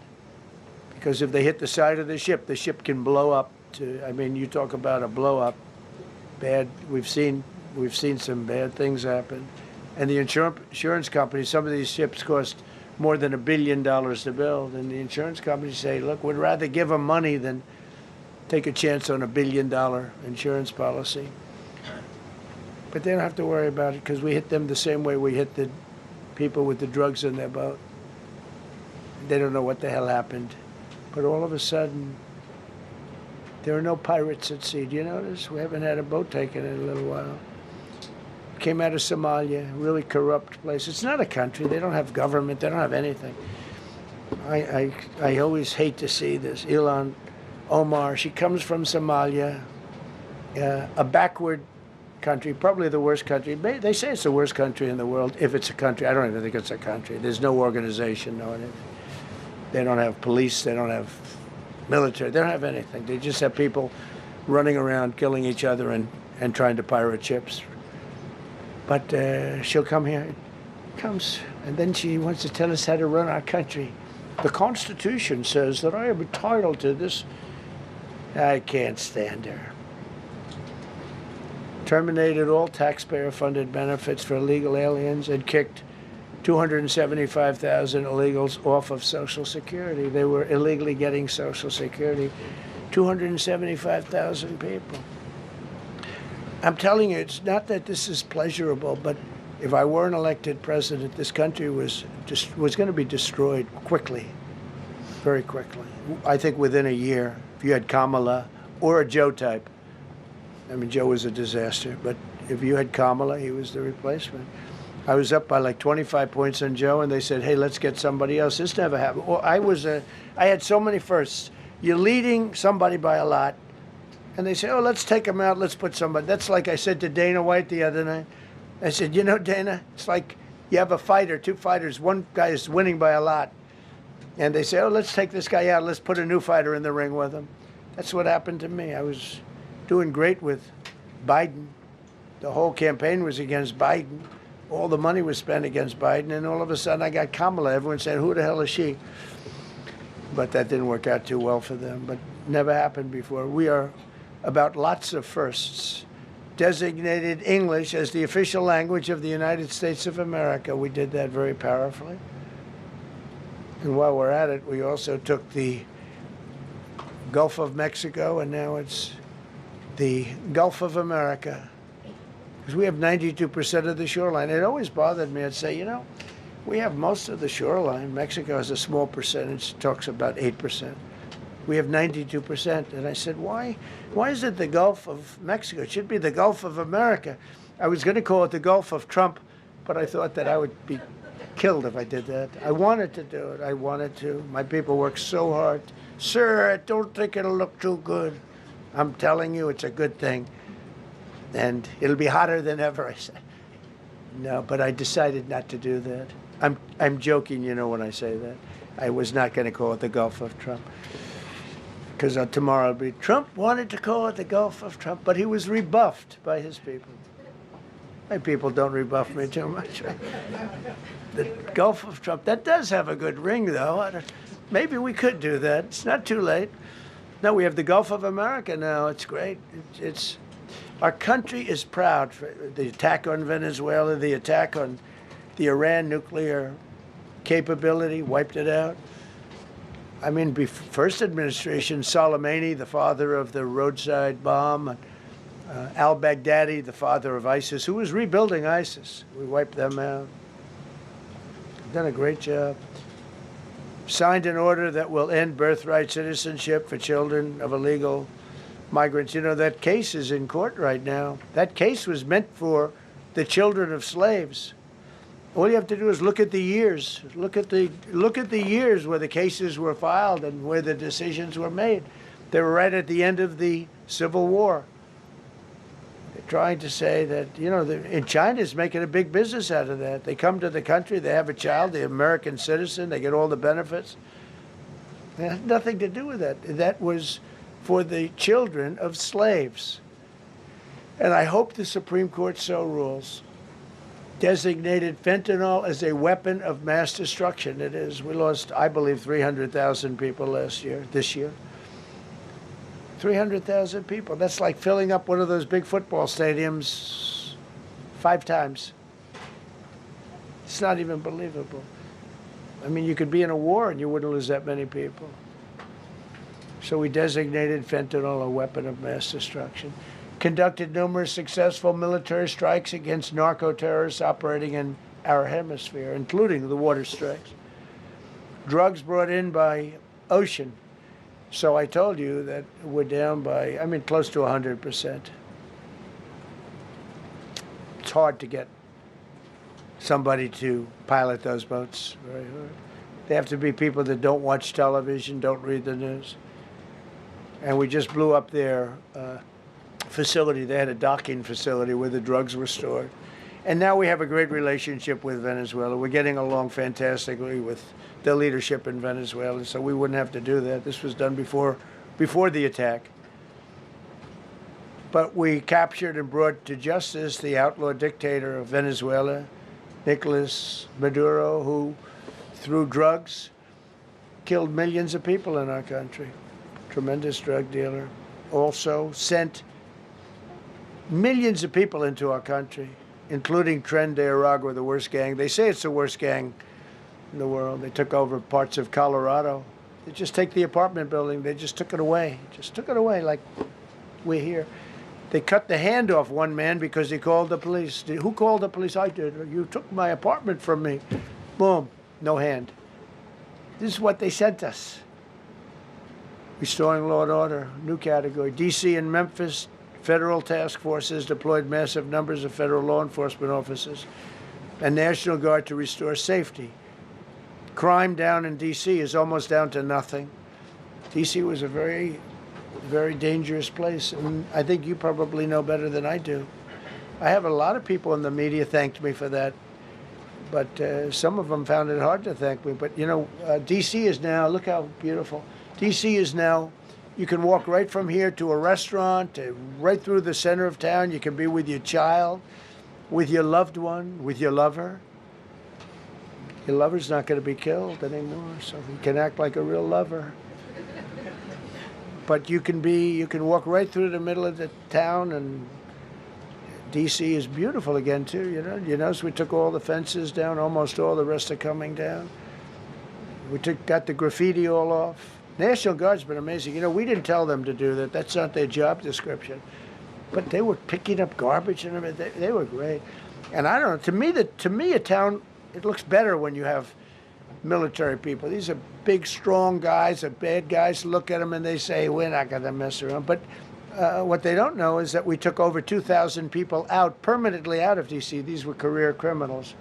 Because if they hit the side of the ship can blow up. I mean, you talk about a blow up. Bad. We've seen some bad things happen. And the insurance companies, some of these ships cost more than $1 billion to build. And the insurance companies say, look, we'd rather give them money than take a chance on $1 billion insurance policy. But they don't have to worry about it because we hit them the same way we hit the people with the drugs in their boat. They don't know what the hell happened. But all of a sudden, there are no pirates at sea. Do you notice? We haven't had a boat taken in a little while. Came out of Somalia, really corrupt place. It's not a country. They don't have government. They don't have anything. I always hate to see this. Ilan Omar, she comes from Somalia, a backward country, probably the worst country. They say it's the worst country in the world, if it's a country. I don't even think it's a country. There's no organization, no anything. They don't have police. They don't have military. They don't have anything. They just have people running around killing each other and trying to pirate ships. But she'll come here, comes, and then she wants to tell us how to run our country. The Constitution says that I am entitled to this. I can't stand her. Terminated all taxpayer-funded benefits for illegal aliens and kicked 275,000 illegals off of Social Security. They were illegally getting Social Security. 275,000 people. I'm telling you, it's not that this is pleasurable, but if I were an elected president, this country was going to be destroyed quickly, very quickly. I think within a year, if you had Kamala or a Joe type. I mean, Joe was a disaster, but if you had Kamala, he was the replacement. I was up by like 25 points on Joe, and they said, hey, let's get somebody else. This never happened. Well, I had so many firsts. You're leading somebody by a lot, and they say, oh, let's take him out, let's put somebody. That's like I said to Dana White the other night. I said, you know, Dana, it's like you have a fighter, two fighters, one guy is winning by a lot. And they say, oh, let's take this guy out, let's put a new fighter in the ring with him. That's what happened to me. I was doing great with Biden. The whole campaign was against Biden. All the money was spent against Biden, and all of a sudden I got Kamala. Everyone said, who the hell is she? But that didn't work out too well for them, but never happened before. We are about lots of firsts. Designated English as the official language of the United States of America. We did that very powerfully. And while we're at it, we also took the Gulf of Mexico, and now it's the Gulf of America. Because we have 92% of the shoreline. It always bothered me. I'd say, you know, we have most of the shoreline. Mexico has a small percentage, talks about 8%. We have 92%. And I said, why is it the Gulf of Mexico? It should be the Gulf of America. I was going to call it the Gulf of Trump, but I thought that I would be killed if I did that. I wanted to do it. I wanted to. My people work so hard. Sir, I don't think it'll look too good. I'm telling you, it's a good thing. And it'll be hotter than ever, I said. No, but I decided not to do that. I'm joking, you know, when I say that. I was not going to call it the Gulf of Trump. Because tomorrow it'll be, Trump wanted to call it the Gulf of Trump, but he was rebuffed by his people. My people don't rebuff me too much. The Gulf of Trump, that does have a good ring, though. Maybe we could do that. It's not too late. No, we have the Gulf of America now. It's great. Our country is proud for the attack on Venezuela, the attack on the Iran nuclear capability, wiped it out. I mean, first administration, Soleimani, the father of the roadside bomb, al-Baghdadi, the father of ISIS, who was rebuilding ISIS. We wiped them out. Done a great job. Signed an order that will end birthright citizenship for children of illegal migrants. You know, that case is in court right now. That case was meant for the children of slaves. All you have to do is look at the years. Look at the years where the cases were filed and where the decisions were made. They were right at the end of the Civil War. They're trying to say that, you know, in China's making a big business out of that. They come to the country, they have a child, the American citizen, they get all the benefits. It had nothing to do with that. That was for the children of slaves. And I hope the Supreme Court so rules. designated fentanyl as a weapon of mass destruction. It is. We lost, I believe, 300,000 people this year. 300,000 people. That's like filling up one of those big football stadiums 5 times. It's not even believable. I mean, you could be in a war and you wouldn't lose that many people. So we designated fentanyl a weapon of mass destruction. Conducted numerous successful military strikes against narco-terrorists operating in our hemisphere, including the water strikes. Drugs brought in by ocean. So I told you that we're down by, I mean, close to 100%. It's hard to get somebody to pilot those boats. Very hard. They have to be people that don't watch television, don't read the news. And we just blew up their facility. They had a docking facility where the drugs were stored. And now we have a great relationship with Venezuela. We're getting along fantastically with the leadership in Venezuela, so we wouldn't have to do that. This was done before the attack. But we captured and brought to justice the outlaw dictator of Venezuela, Nicolas Maduro, who, through drugs, killed millions of people in our country. Tremendous drug dealer. Also sent millions of people into our country, including Tren de Aragua, the worst gang. They say it's the worst gang in the world. They took over parts of Colorado. They just take the apartment building. They just took it away. Just took it away like we're here. They cut the hand off one man because he called the police. Who called the police? I did. You took my apartment from me. Boom, no hand. This is what they sent us. Restoring law and order, new category. D.C. and Memphis, federal task forces deployed massive numbers of federal law enforcement officers and National Guard to restore safety. Crime down in D.C. is almost down to nothing. D.C. was a very, very dangerous place, and I think you probably know better than I do. I have a lot of people in the media thanked me for that, but some of them found it hard to thank me. But, you know, D.C. is now, look how beautiful. D.C. is now, you can walk right from here to a restaurant, right through the center of town. You can be with your child, with your loved one, with your lover. Your lover's not going to be killed anymore, so you can act like a real lover. But you can walk right through the middle of the town, and D.C. is beautiful again, too, you know. You notice we took all the fences down, almost all, the rest are coming down. We got the graffiti all off. National Guard's been amazing. You know, we didn't tell them to do that. That's not their job description. But they were picking up garbage and everything. They were great. And I don't know, to me, a town, it looks better when you have military people. These are big, strong guys, bad guys. Look at them and they say, we're not going to mess around. But what they don't know is that we took over 2,000 people permanently out of D.C. These were career criminals.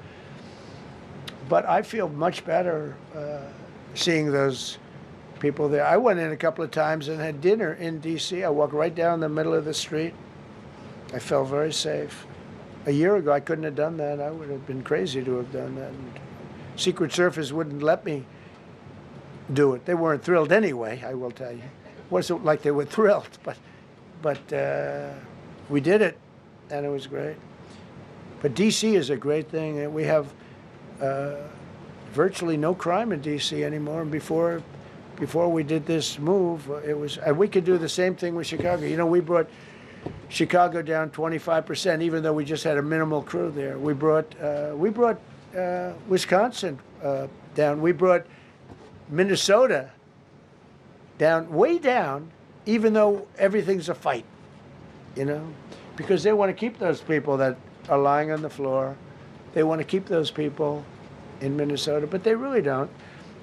But I feel much better seeing those people there. I went in a couple of times and had dinner in D.C. I walked right down the middle of the street. I felt very safe. A year ago, I couldn't have done that. I would have been crazy to have done that. And Secret Service wouldn't let me do it. They weren't thrilled anyway, I will tell you. It wasn't like they were thrilled, but we did it, and it was great. But D.C. is a great thing. We have virtually no crime in D.C. anymore. And before we did this move, and we could do the same thing with Chicago. You know, we brought Chicago down 25%, even though we just had a minimal crew there. We brought Wisconsin down. We brought Minnesota down, way down, even though everything's a fight, you know, because they want to keep those people that are lying on the floor. They want to keep those people in Minnesota, but they really don't.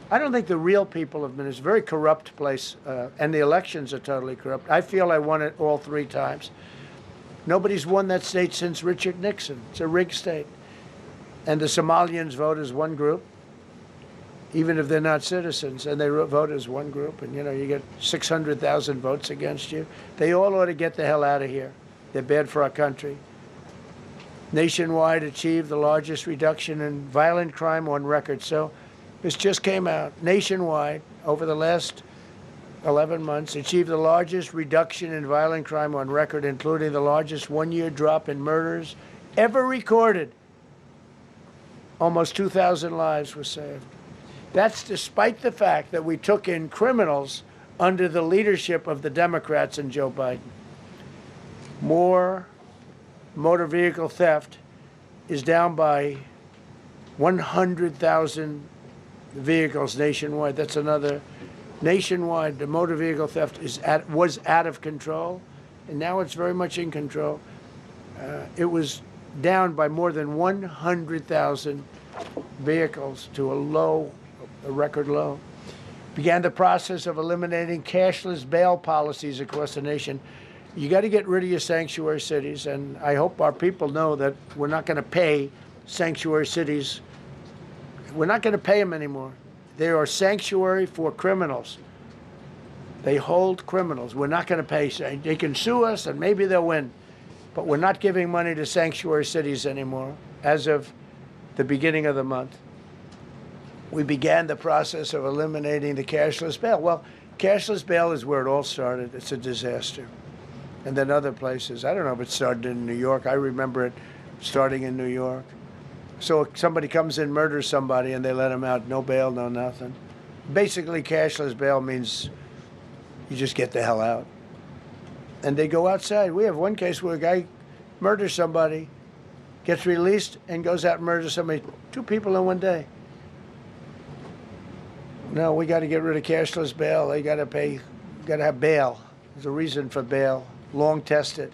I don't think the real people of Minnesota, it's a very corrupt place, and the elections are totally corrupt. I feel I won it all 3 times. Nobody's won that state since Richard Nixon. It's a rigged state. And the Somalians vote as one group, even if they're not citizens, and they vote as one group, and, you know, you get 600,000 votes against you. They all ought to get the hell out of here. They're bad for our country. Nationwide achieved the largest reduction in violent crime on record. So this just came out. Nationwide, over the last 11 months, achieved the largest reduction in violent crime on record, including the largest one-year drop in murders ever recorded. Almost 2,000 lives were saved. That's despite the fact that we took in criminals under the leadership of the Democrats and Joe Biden. More motor vehicle theft is down by 100,000 vehicles nationwide. That's another nationwide. The motor vehicle theft was out of control, and now it's very much in control. It was down by more than 100,000 vehicles to a record low. Began the process of eliminating cashless bail policies across the nation. You got to get rid of your sanctuary cities, and I hope our people know that we're not going to pay sanctuary cities. We're not going to pay them anymore. They are sanctuary for criminals. They hold criminals. We're not going to pay. They can sue us, and maybe they'll win. But we're not giving money to sanctuary cities anymore as of the beginning of the month. We began the process of eliminating the cashless bail. Well, cashless bail is where it all started. It's a disaster. And then other places. I don't know if it started in New York. I remember it starting in New York. So if somebody comes in, murders somebody, and they let them out, no bail, no nothing. Basically, cashless bail means you just get the hell out. And they go outside. We have one case where a guy murders somebody, gets released, and goes out and murders somebody. 2 people in one day. No, we got to get rid of cashless bail. They got to pay, got to have bail. There's a reason for bail, long tested.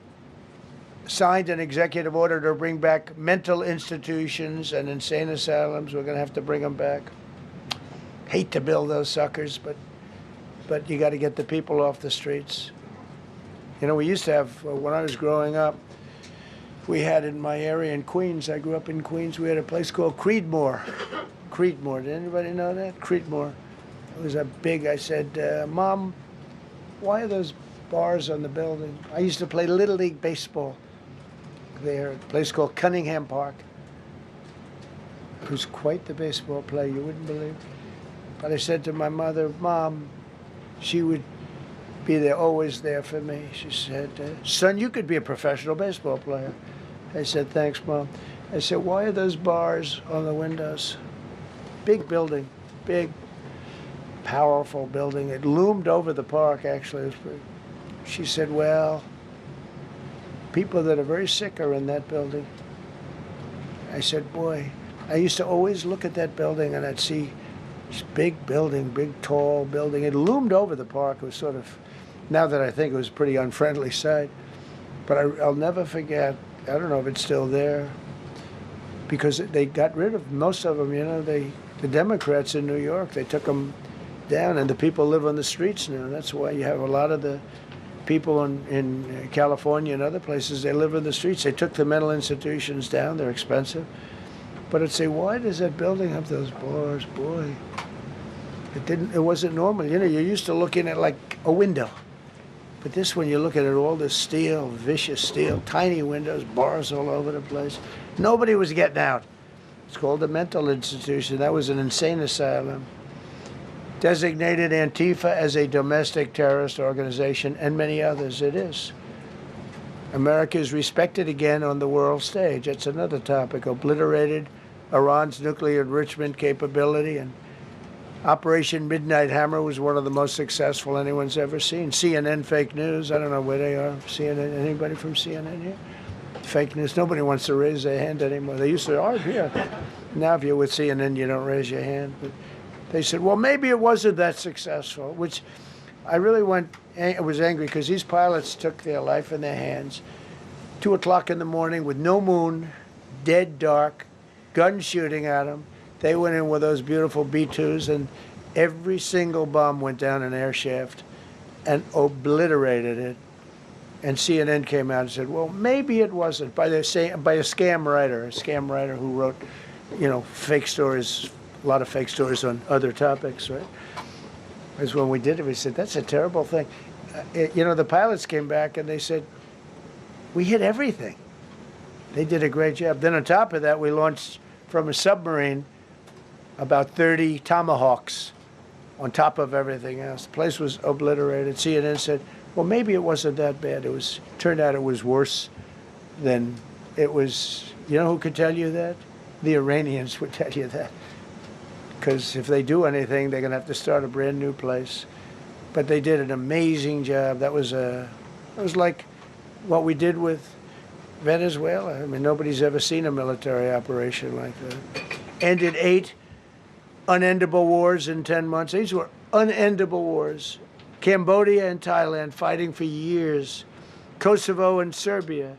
Signed an executive order to bring back mental institutions and insane asylums. We're going to have to bring them back. Hate to build those suckers, but you got to get the people off the streets. You know, we used to have, when I was growing up, we had in my area in Queens, I grew up in Queens, we had a place called Creedmoor. Creedmoor, did anybody know that? Creedmoor. It was a big, I said, Mom, why are those bars on the building? I used to play Little League baseball there, a place called Cunningham Park. He was quite the baseball player, you wouldn't believe. But I said to my mother, Mom, she would be there, always there for me. She said, son, you could be a professional baseball player. I said, thanks, Mom. I said, why are those bars on the windows? Big building, big, powerful building. It loomed over the park, actually. She said, well, people that are very sick are in that building. I said, boy, I used to always look at that building and I'd see this big building, big, tall building. It loomed over the park. It was sort of, now that I think, it was a pretty unfriendly sight. But I'll never forget, I don't know if it's still there, because they got rid of most of them, you know, the Democrats in New York, they took them down, and the people live on the streets now. That's why you have a lot of the people in California and other places, they live in the streets. They took the mental institutions down. They're expensive. But I'd say, why does that building have those bars? Boy, it wasn't normal. You know, you're used to looking at like a window. But this one, you look at it, all this steel, vicious steel, tiny windows, bars all over the place. Nobody was getting out. It's called a mental institution. That was an insane asylum. Designated Antifa as a domestic terrorist organization, and many others. It is. America is respected again on the world stage. That's another topic. Obliterated Iran's nuclear enrichment capability, and Operation Midnight Hammer was one of the most successful anyone's ever seen. CNN fake news. I don't know where they are. CNN. Anybody from CNN here? Fake news. Nobody wants to raise their hand anymore. They used to, oh, here. Now if you're with CNN, you don't raise your hand. But they said, well, maybe it wasn't that successful, which I really was angry because these pilots took their life in their hands. 2 o'clock in the morning with no moon, dead dark, guns shooting at them. They went in with those beautiful B-2s, and every single bomb went down an air shaft and obliterated it. And CNN came out and said, well, maybe it wasn't, by a scam writer who wrote, you know, fake stories, a lot of fake stories on other topics, right? Because when we did it, we said, that's a terrible thing. You know, the pilots came back and they said, we hit everything. They did a great job. Then on top of that, we launched from a submarine about 30 Tomahawks on top of everything else. The place was obliterated. CNN said, well, maybe it wasn't that bad. Turned out it was worse than it was. You know who could tell you that? The Iranians would tell you that. Because if they do anything, they're going to have to start a brand new place. But they did an amazing job. That was like what we did with Venezuela. I mean, nobody's ever seen a military operation like that. Ended 8 unendable wars in 10 months. These were unendable wars. Cambodia and Thailand fighting for years. Kosovo and Serbia.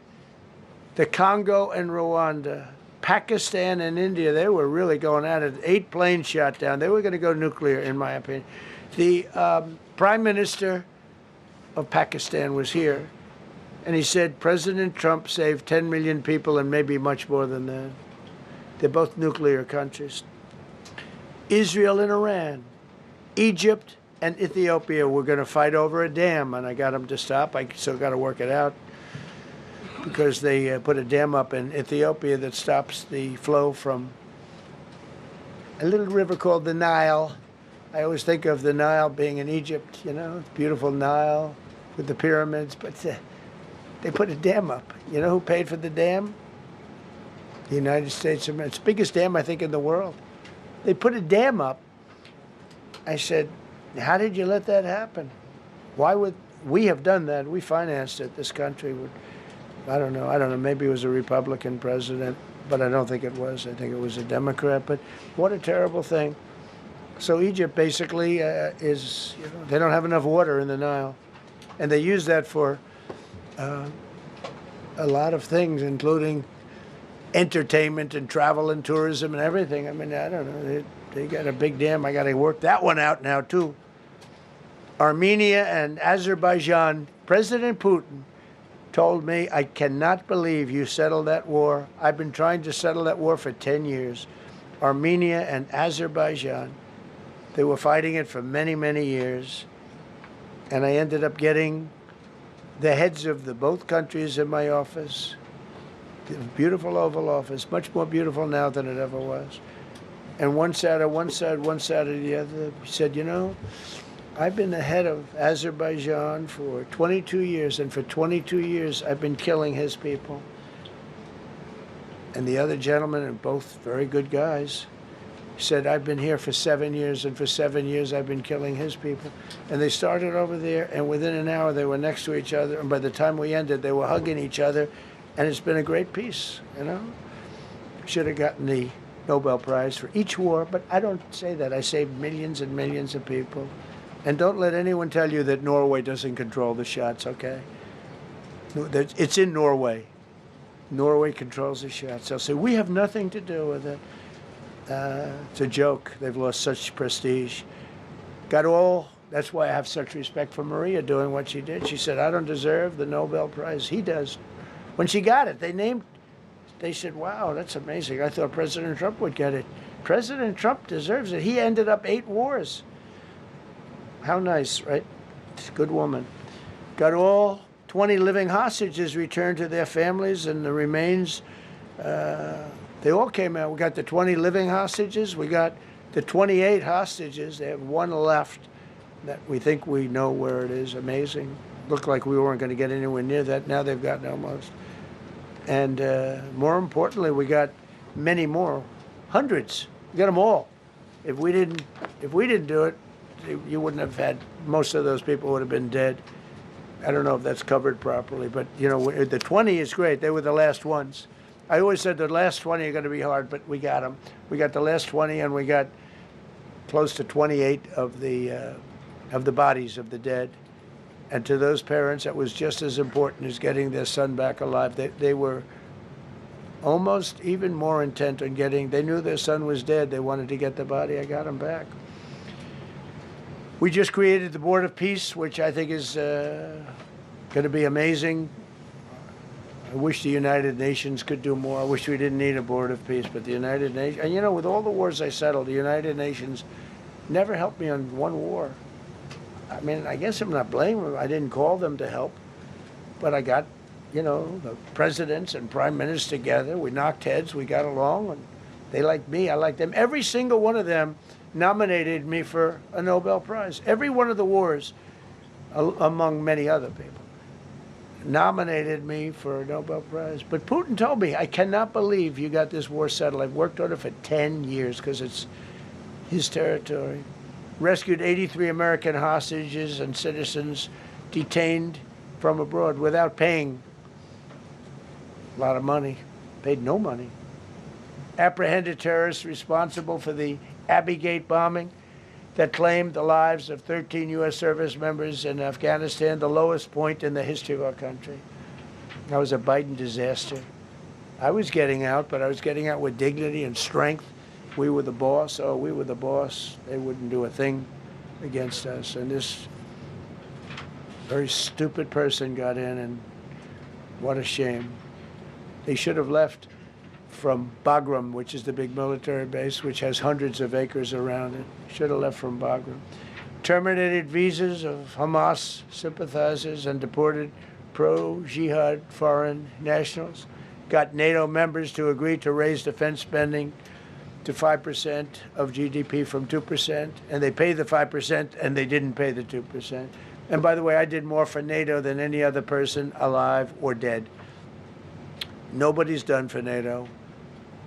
The Congo and Rwanda. Pakistan and India, they were really going at it. 8 planes shot down. They were going to go nuclear, in my opinion. The Prime Minister of Pakistan was here, and he said President Trump saved 10 million people and maybe much more than that. They're both nuclear countries. Israel and Iran. Egypt and Ethiopia were going to fight over a dam, and I got them to stop. I still got to work it out, because they put a dam up in Ethiopia that stops the flow from a little river called the Nile. I always think of the Nile being in Egypt, you know, beautiful Nile with the pyramids, but they put a dam up. You know who paid for the dam? The United States of America. It's the biggest dam, I think, in the world. They put a dam up. I said, how did you let that happen? Why would we have done that? We financed it. This country would. I don't know. Maybe it was a Republican president, but I don't think it was. I think it was a Democrat. But what a terrible thing. So Egypt basically is, you know, they don't have enough water in the Nile. And they use that for a lot of things, including entertainment and travel and tourism and everything. I mean, I don't know. They got a big dam. I got to work that one out now, too. Armenia and Azerbaijan, President Putin told me, I cannot believe you settled that war. I've been trying to settle that war for 10 years. Armenia and Azerbaijan, they were fighting it for many, many years. And I ended up getting the heads of both countries in my office. The beautiful Oval Office, much more beautiful now than it ever was. And one sat on one side, one sat on the other. He said, you know, I've been the head of Azerbaijan for 22 years, and for 22 years I've been killing his people. And the other gentleman, and both very good guys, said, I've been here for 7 years, and for 7 years I've been killing his people. And they started over there, and within an hour they were next to each other, and by the time we ended, they were hugging each other, and it's been a great peace, you know? Should have gotten the Nobel Prize for each war, but I don't say that. I saved millions and millions of people. And don't let anyone tell you that Norway doesn't control the shots, okay? It's in Norway. Norway controls the shots. They'll say, we have nothing to do with it. It's a joke. They've lost such prestige. That's why I have such respect for Maria doing what she did. She said, I don't deserve the Nobel Prize. He does. When she got it, they said, wow, that's amazing. I thought President Trump would get it. President Trump deserves it. He ended up 8 wars. How nice, right? She's a good woman. Got all 20 living hostages returned to their families, and the remains, they all came out. We got the 20 living hostages. We got the 28 hostages. They have 1 left that we think we know where it is. Amazing. Looked like we weren't going to get anywhere near that. Now they've gotten almost. And more importantly, we got many more, hundreds. We got them all. If we didn't do it, you wouldn't have had, most of those people would have been dead. I don't know if that's covered properly, but you know, the 20 is great. They were the last ones. I always said the last 20 are going to be hard, but we got them. We got the last 20, and we got close to 28 of the bodies of the dead. And to those parents, that was just as important as getting their son back alive. They were almost even more intent on they knew their son was dead. They wanted to get the body. I got him back. We just created the Board of Peace, which I think is going to be amazing. I wish the United Nations could do more. I wish we didn't need a Board of Peace, but the United Nations, and you know, with all the wars I settled, the United Nations never helped me on one war. I mean, I guess I'm not blaming them. I didn't call them to help, but I got, you know, the presidents and prime ministers together. We knocked heads. We got along, and they liked me. I liked them. Every single one of them nominated me for a Nobel Prize. Every one of the wars, among many other people. nominated me for a Nobel Prize. But Putin told me, I cannot believe you got this war settled. I've worked on it for 10 years because it's his territory. Rescued 83 American hostages and citizens detained from abroad without paying a lot of money. Paid no money. Apprehended terrorists responsible for the Abbey Gate bombing that claimed the lives of 13 U.S. service members in Afghanistan, the lowest point in the history of our country. That was a Biden disaster. I was getting out, but I was getting out with dignity and strength. We were the boss. Oh, we were the boss. They wouldn't do a thing against us. And this very stupid person got in, and what a shame. They should have left from Bagram, which is the big military base, which has hundreds of acres around it. Should have left from Bagram. Terminated visas of Hamas sympathizers and deported pro-jihad foreign nationals. Got NATO members to agree to raise defense spending to 5% of GDP from 2%, and they pay the 5%, and they didn't pay the 2%. And by the way, I did more for NATO than any other person alive or dead. Nobody's done for NATO.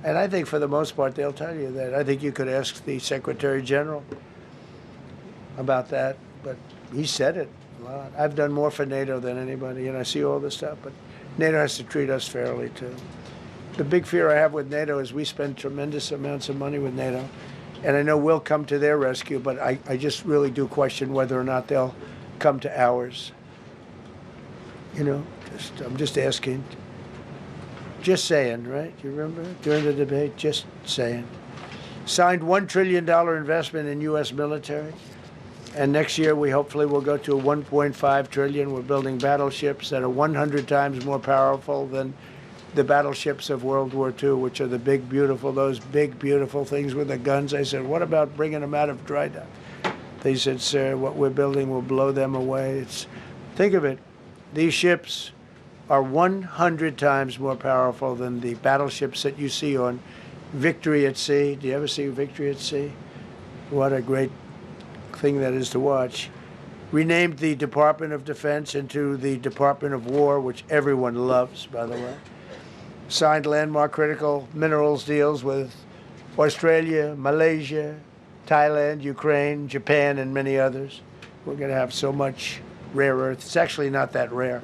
And I think for the most part, they'll tell you that. I think you could ask the Secretary General about that, but he said it a lot. I've done more for NATO than anybody, and I see all this stuff, but NATO has to treat us fairly, too. The big fear I have with NATO is we spend tremendous amounts of money with NATO, and I know we'll come to their rescue, but I just really do question whether or not they'll come to ours. You know, I'm just asking. Just saying, right? You remember during the debate? Just saying. Signed $1 trillion investment in U.S. military. And next year, we hopefully will go to a $1.5 trillion. We're building battleships that are 100 times more powerful than the battleships of World War II, which are the big, beautiful, those big, beautiful things with the guns. I said, what about bringing them out of dry dock? They said, sir, what we're building will blow them away. Think of it. These ships are 100 times more powerful than the battleships that you see on Victory at Sea. Do you ever see Victory at Sea? What a great thing that is to watch. Renamed the Department of Defense into the Department of War, which everyone loves, by the way. Signed landmark critical minerals deals with Australia, Malaysia, Thailand, Ukraine, Japan, and many others. We're going to have so much rare earth. It's actually not that rare.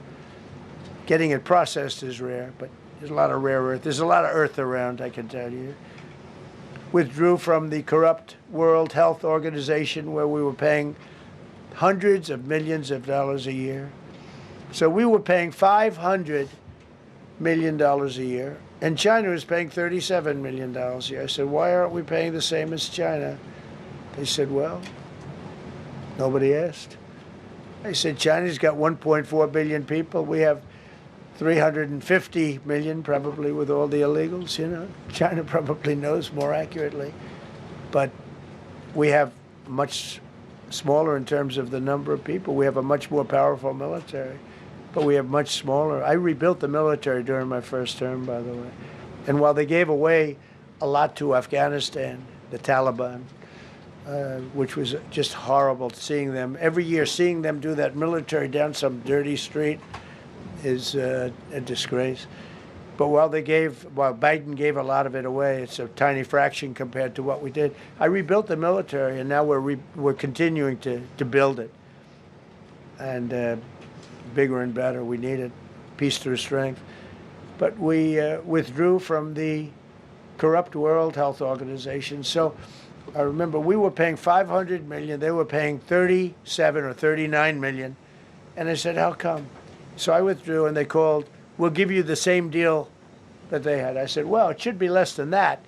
Getting it processed is rare, but there's a lot of rare earth. There's a lot of earth around, I can tell you. Withdrew from the corrupt World Health Organization, where we were paying hundreds of millions of dollars a year. So we were paying $500 million a year, and China was paying $37 million a year. I said, why aren't we paying the same as China? They said, well, nobody asked. I said, China's got 1.4 billion people. We have 350 million, probably, with all the illegals, you know. China probably knows more accurately. But we have much smaller in terms of the number of people. We have a much more powerful military, but we have much smaller. I rebuilt the military during my first term, by the way. And while they gave away a lot to Afghanistan, the Taliban, which was just horrible seeing them, every year seeing them do that military down some dirty street, is a disgrace. But while Biden gave a lot of it away, it's a tiny fraction compared to what we did. I rebuilt the military, and now we're continuing to build it. And bigger and better, we need it. Peace through strength. But we withdrew from the corrupt World Health Organization. So I remember we were paying $500 million. They were paying 37 or 39 million. And I said, how come? So I withdrew, and they called, we'll give you the same deal that they had. I said, well, it should be less than that,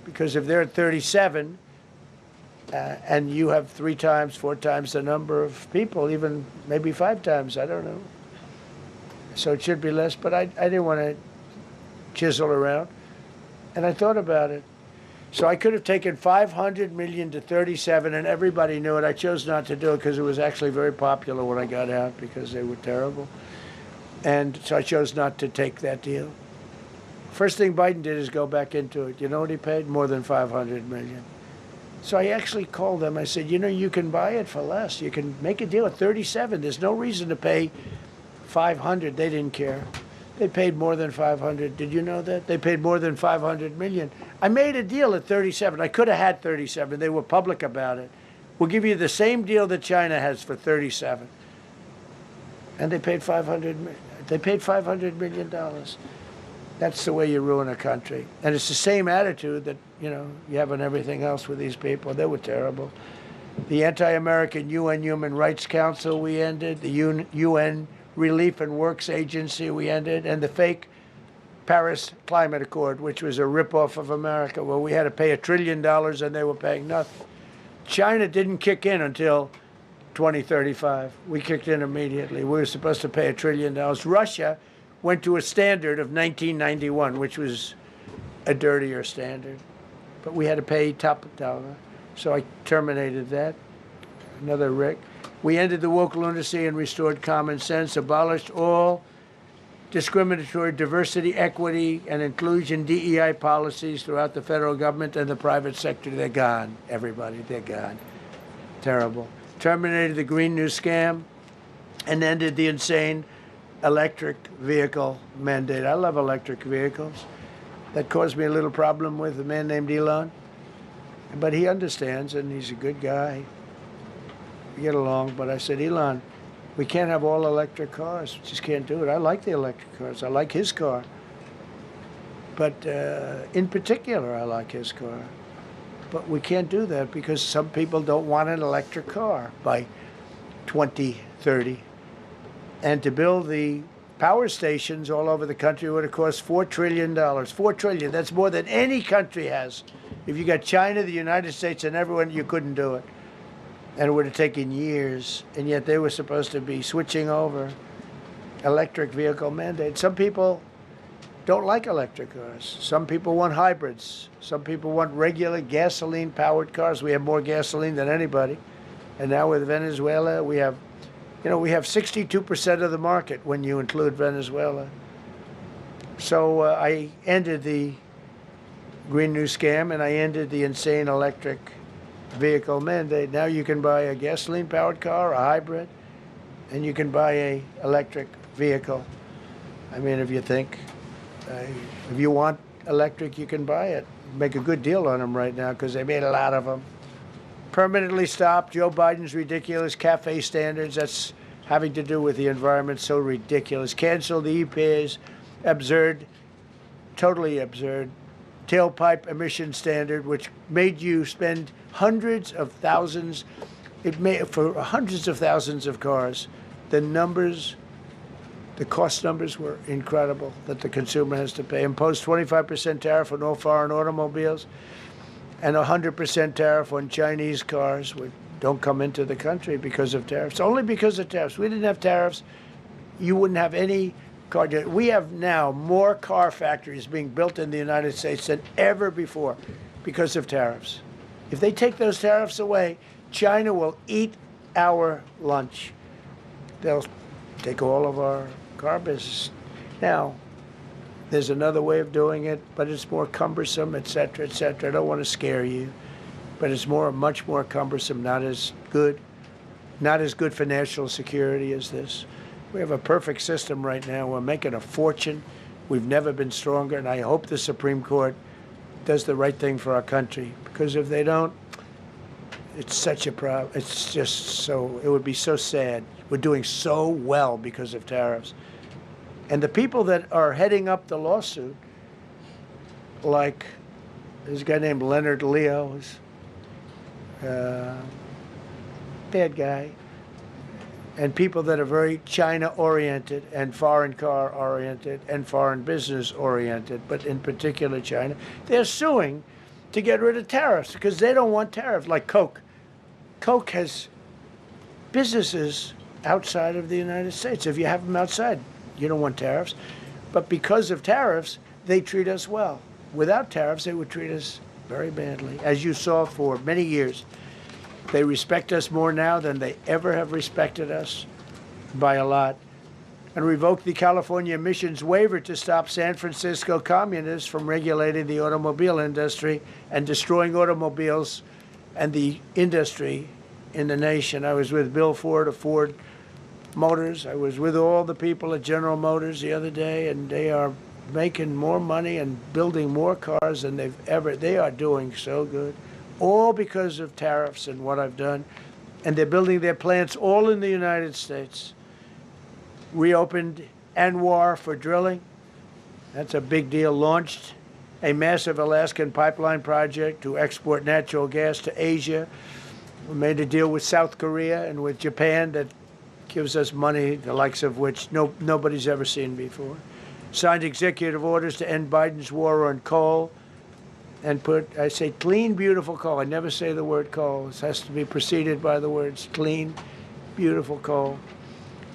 because if they're at 37 and you have 3 times, 4 times the number of people, even maybe 5 times, I don't know. So it should be less, but I didn't want to chisel around. And I thought about it. So I could have taken 500 million to 37, and everybody knew it. I chose not to do it because it was actually very popular when I got out, because they were terrible. And so I chose not to take that deal. First thing Biden did is go back into it. You know what he paid? More than 500 million. So I actually called them. I said, you know, you can buy it for less. You can make a deal at 37. There's no reason to pay 500, they didn't care. They paid more than 500. Did you know that? They paid more than 500 million. I made a deal at 37. I could have had 37. They were public about it. We'll give you the same deal that China has for 37. And they paid 500. They paid $500 million. That's the way you ruin a country. And it's the same attitude that, you know, you have on everything else with these people. They were terrible. The anti-American UN Human Rights Council we ended. The UN Relief and Works Agency we ended. And the fake Paris Climate Accord, which was a ripoff of America, where we had to pay $1 trillion and they were paying nothing. China didn't kick in until 2035. We kicked in immediately. We were supposed to pay $1 trillion. Russia went to a standard of 1991, which was a dirtier standard. But we had to pay top dollar. So I terminated that. Another Rick. We ended the woke lunacy and restored common sense, abolished all discriminatory diversity, equity, and inclusion DEI policies throughout the federal government and the private sector. They're gone, everybody. They're gone. Terrible. Terminated the Green New Scam and ended the insane electric vehicle mandate. I love electric vehicles. That caused me a little problem with a man named Elon. But he understands, and he's a good guy. We get along. But I said, Elon, we can't have all electric cars. We just can't do it. I like the electric cars. I like his car. But in particular, I like his car. But we can't do that because some people don't want an electric car by 2030. And to build the power stations all over the country would have cost $4 trillion. $4 trillion. That's more than any country has. If you got China, the United States, and everyone, you couldn't do it. And it would have taken years. And yet they were supposed to be switching over electric vehicle mandate. Some people don't like electric cars. Some people want hybrids. Some people want regular gasoline-powered cars. We have more gasoline than anybody. And now with Venezuela, we have 62% of the market when you include Venezuela. So I ended the Green New Scam and I ended the insane electric vehicle mandate. Now you can buy a gasoline-powered car, a hybrid, and you can buy a electric vehicle. I mean, if you think, if you want electric, you can buy it. Make a good deal on them right now because they made a lot of them. Permanently stopped Joe Biden's ridiculous CAFE standards. That's having to do with the environment, so ridiculous. Canceled the EPA's absurd, totally absurd, tailpipe emission standard, which made you spend hundreds of thousands. It made for hundreds of thousands of cars. The numbers, the cost numbers were incredible that the consumer has to pay. Imposed 25% tariff on all foreign automobiles and 100% tariff on Chinese cars, which don't come into the country because of tariffs. Only because of tariffs. We didn't have tariffs, you wouldn't have any car. We have now more car factories being built in the United States than ever before because of tariffs. If they take those tariffs away, China will eat our lunch. They'll take all of our car business. Now, there's another way of doing it, but it's more cumbersome, et cetera, et cetera. I don't want to scare you, but it's much more cumbersome, not as good for national security as this. We have a perfect system right now. We're making a fortune. We've never been stronger, and I hope the Supreme Court does the right thing for our country, because if they don't, it's such a problem. It's just so, it would be so sad. We're doing so well because of tariffs. And the people that are heading up the lawsuit, like there's a guy named Leonard Leo, who's bad guy, and people that are very China-oriented and foreign car-oriented and foreign business-oriented, but in particular China, they're suing to get rid of tariffs because they don't want tariffs, like Coke. Coke has businesses outside of the United States. If you have them outside, you don't want tariffs. But because of tariffs, they treat us well. Without tariffs, they would treat us very badly. As you saw for many years, they respect us more now than they ever have respected us, by a lot. And revoked the California emissions waiver to stop San Francisco communists from regulating the automobile industry and destroying automobiles and the industry in the nation. I was with Bill Ford of Ford Motors. I was with all the people at General Motors the other day, and they are making more money and building more cars than they are doing so good, all because of tariffs and what I've done. And they're building their plants all in the United States. Reopened Anwar for drilling. That's a big deal. Launched a massive Alaskan pipeline project to export natural gas to Asia. We made a deal with South Korea and with Japan that gives us money, the likes of which nobody's ever seen before. Signed executive orders to end Biden's war on coal and put, I say, clean, beautiful coal. I never say the word coal. It has to be preceded by the words clean, beautiful coal.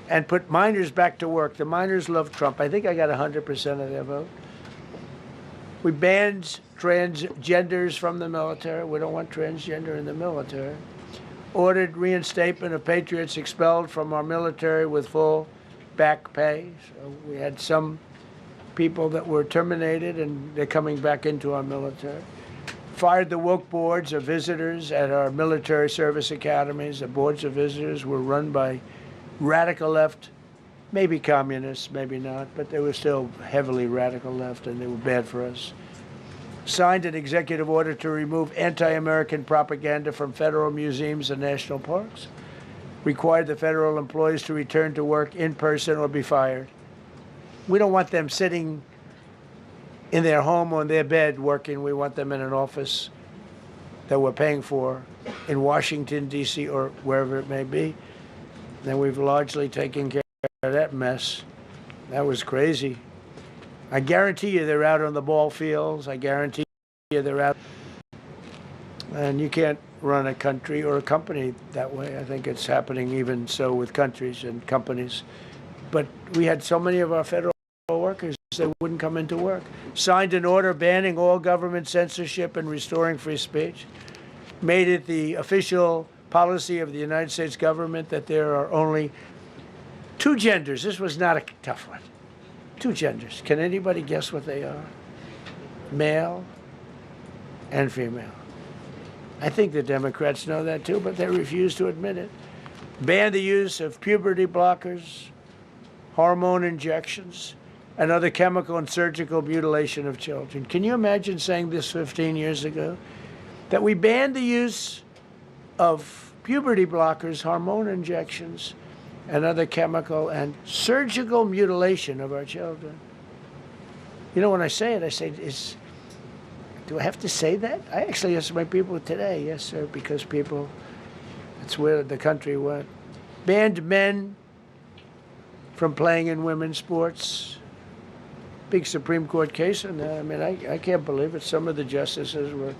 And put miners back to work. The miners love Trump. I think I got 100% of their vote. We banned transgenders from the military. We don't want transgender in the military. Ordered reinstatement of patriots expelled from our military with full back pay. So we had some people that were terminated, and they're coming back into our military. Fired the woke boards of visitors at our military service academies. The boards of visitors were run by radical left, maybe communists, maybe not, but they were still heavily radical left, and they were bad for us. Signed an executive order to remove anti-American propaganda from federal museums and national parks. Required the federal employees to return to work in person or be fired. We don't want them sitting in their home on their bed working. We want them in an office that we're paying for in Washington, D.C., or wherever it may be. And we've largely taken care of that mess. That was crazy. I guarantee you they're out on the ball fields. I guarantee you they're out. And you can't run a country or a company that way. I think it's happening even so with countries and companies. But we had so many of our federal workers, they wouldn't come into work. Signed an order banning all government censorship and restoring free speech. Made it the official policy of the United States government that there are only two genders. This was not a tough one. Two genders. Can anybody guess what they are? Male and female. I think the Democrats know that too, but they refuse to admit it. Ban the use of puberty blockers, hormone injections, and other chemical and surgical mutilation of children. Can you imagine saying this 15 years ago? That we banned the use of puberty blockers, hormone injections, and other chemical and surgical mutilation of our children. You know, when I say it, do I have to say that? I actually asked my people today, yes, sir, because that's where the country went. Banned men from playing in women's sports. Big Supreme Court case on that. I mean, I can't believe it. Some of the justices were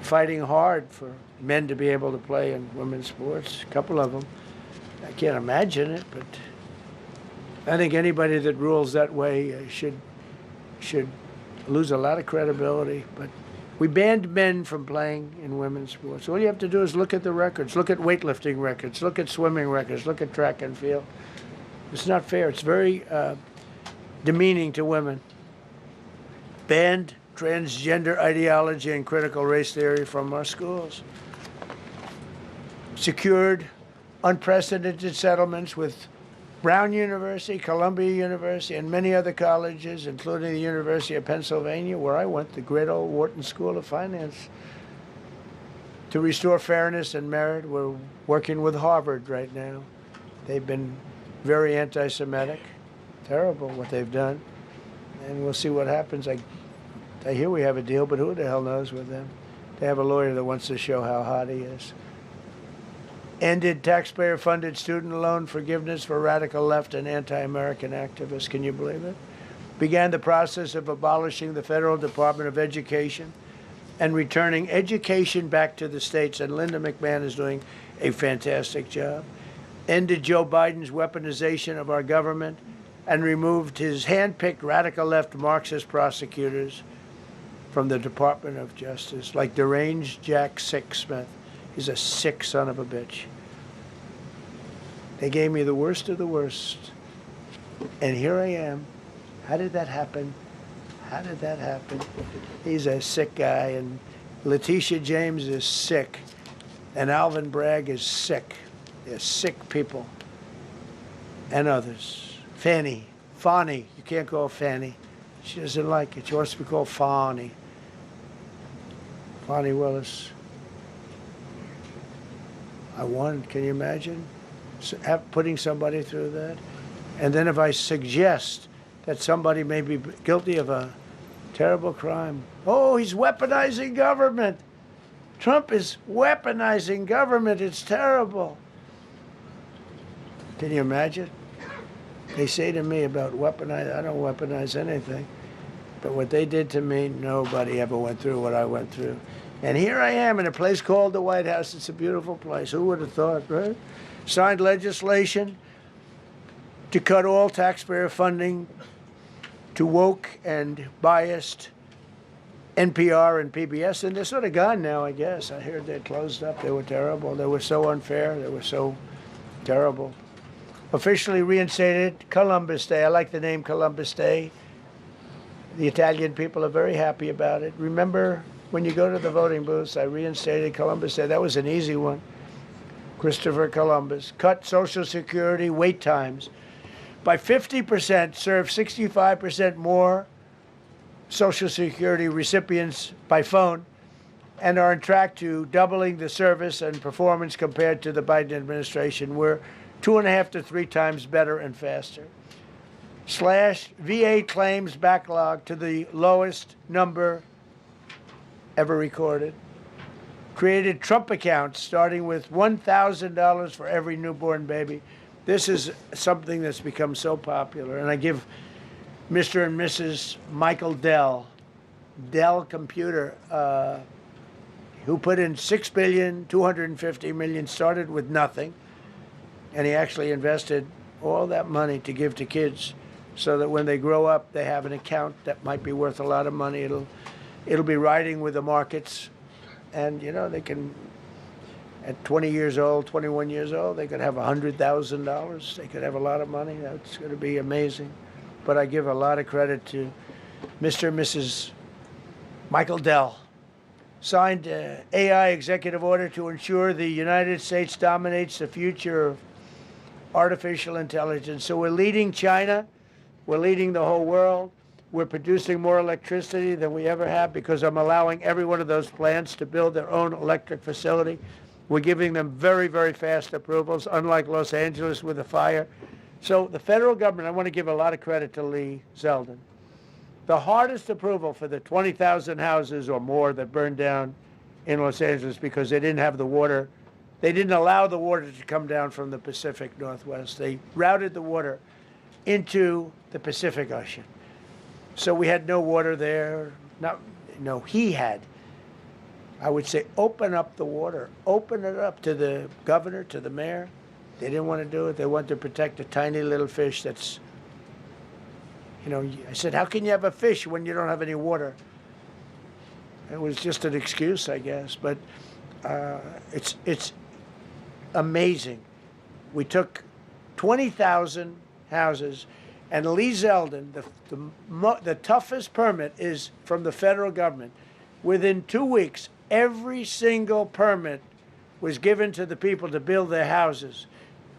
fighting hard for men to be able to play in women's sports, a couple of them. I can't imagine it, but I think anybody that rules that way should lose a lot of credibility. But we banned men from playing in women's sports. All you have to do is look at the records, look at weightlifting records, look at swimming records, look at track and field. It's not fair. It's very demeaning to women. Banned transgender ideology and critical race theory from our schools. Secured unprecedented settlements with Brown University, Columbia University, and many other colleges, including the University of Pennsylvania, where I went, the great old Wharton School of Finance. To restore fairness and merit, we're working with Harvard right now. They've been very anti-Semitic. Terrible what they've done. And we'll see what happens. I hear we have a deal, but who the hell knows with them? They have a lawyer that wants to show how hot he is. Ended taxpayer-funded student loan forgiveness for radical left and anti-American activists. Can you believe it? Began the process of abolishing the Federal Department of Education and returning education back to the states. And Linda McMahon is doing a fantastic job. Ended Joe Biden's weaponization of our government and removed his hand-picked radical left Marxist prosecutors from the Department of Justice, like deranged Jack Smith. He's a sick son of a bitch. They gave me the worst of the worst. And here I am. How did that happen? How did that happen? He's a sick guy, and Letitia James is sick, and Alvin Bragg is sick. They're sick people. and others. Fani, you can't call Fanny. She doesn't like it. She wants to be called Fani. Fani Willis. I won. Can you imagine putting somebody through that? And then if I suggest that somebody may be guilty of a terrible crime, oh, he's weaponizing government. Trump is weaponizing government. It's terrible. Can you imagine? They say to me about weaponize, I don't weaponize anything. But what they did to me, nobody ever went through what I went through. And here I am in a place called the White House. It's a beautiful place. Who would have thought, right? Signed legislation to cut all taxpayer funding to woke and biased NPR and PBS. And they're sort of gone now, I guess. I heard they closed up. They were terrible. They were so unfair. They were so terrible. Officially reinstated Columbus Day. I like the name Columbus Day. The Italian people are very happy about it. Remember, when you go to the voting booths, I reinstated Columbus Day. That was an easy one. Christopher Columbus. Cut Social Security wait times by 50%, serve 65% more Social Security recipients by phone, and are on track to doubling the service and performance compared to the Biden administration. We're 2.5 to 3 times better and faster. Slash VA claims backlog to the lowest number ever recorded. Created Trump accounts starting with $1,000 for every newborn baby. This is something that's become so popular. And I give Mr. and Mrs. Michael Dell Computer, who put in $6.25 billion, started with nothing. And he actually invested all that money to give to kids so that when they grow up, they have an account that might be worth a lot of money. It'll be riding with the markets. And, you know, they can, at 20 years old, 21 years old, they could have $100,000. They could have a lot of money. That's going to be amazing. But I give a lot of credit to Mr. and Mrs. Michael Dell. Signed AI executive order to ensure the United States dominates the future of artificial intelligence. So we're leading China. We're leading the whole world. We're producing more electricity than we ever have because I'm allowing every one of those plants to build their own electric facility. We're giving them very, very fast approvals, unlike Los Angeles with the fire. So the federal government, I want to give a lot of credit to Lee Zeldin. The hardest approval for the 20,000 houses or more that burned down in Los Angeles because they didn't have the water. They didn't allow the water to come down from the Pacific Northwest. They routed the water into the Pacific Ocean. So we had no water there. No, he had. I would say open up the water. Open it up to the governor, to the mayor. They didn't want to do it. They wanted to protect a tiny little fish that's, you know, I said, how can you have a fish when you don't have any water? It was just an excuse, I guess. But it's amazing. We took 20,000 houses, and Lee Zeldin, the toughest permit is from the federal government. Within 2 weeks, every single permit was given to the people to build their houses.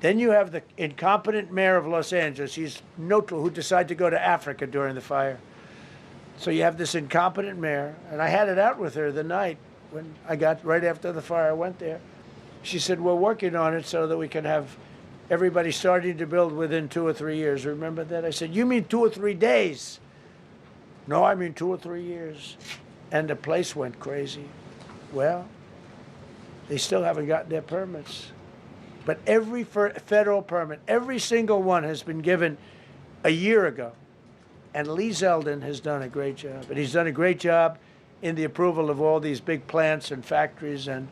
Then you have the incompetent mayor of Los Angeles. He's neutral, who decided to go to Africa during the fire. So you have this incompetent mayor, and I had it out with her the night when I got, right after the fire, I went there. She said, we're working on it so that we can have everybody starting to build within 2 or 3 years. Remember that? I said, you mean 2 or 3 days? No, I mean 2 or 3 years. And the place went crazy. Well, they still haven't gotten their permits. But every federal permit, every single one has been given a year ago. And Lee Zeldin has done a great job. And he's done a great job in the approval of all these big plants and factories and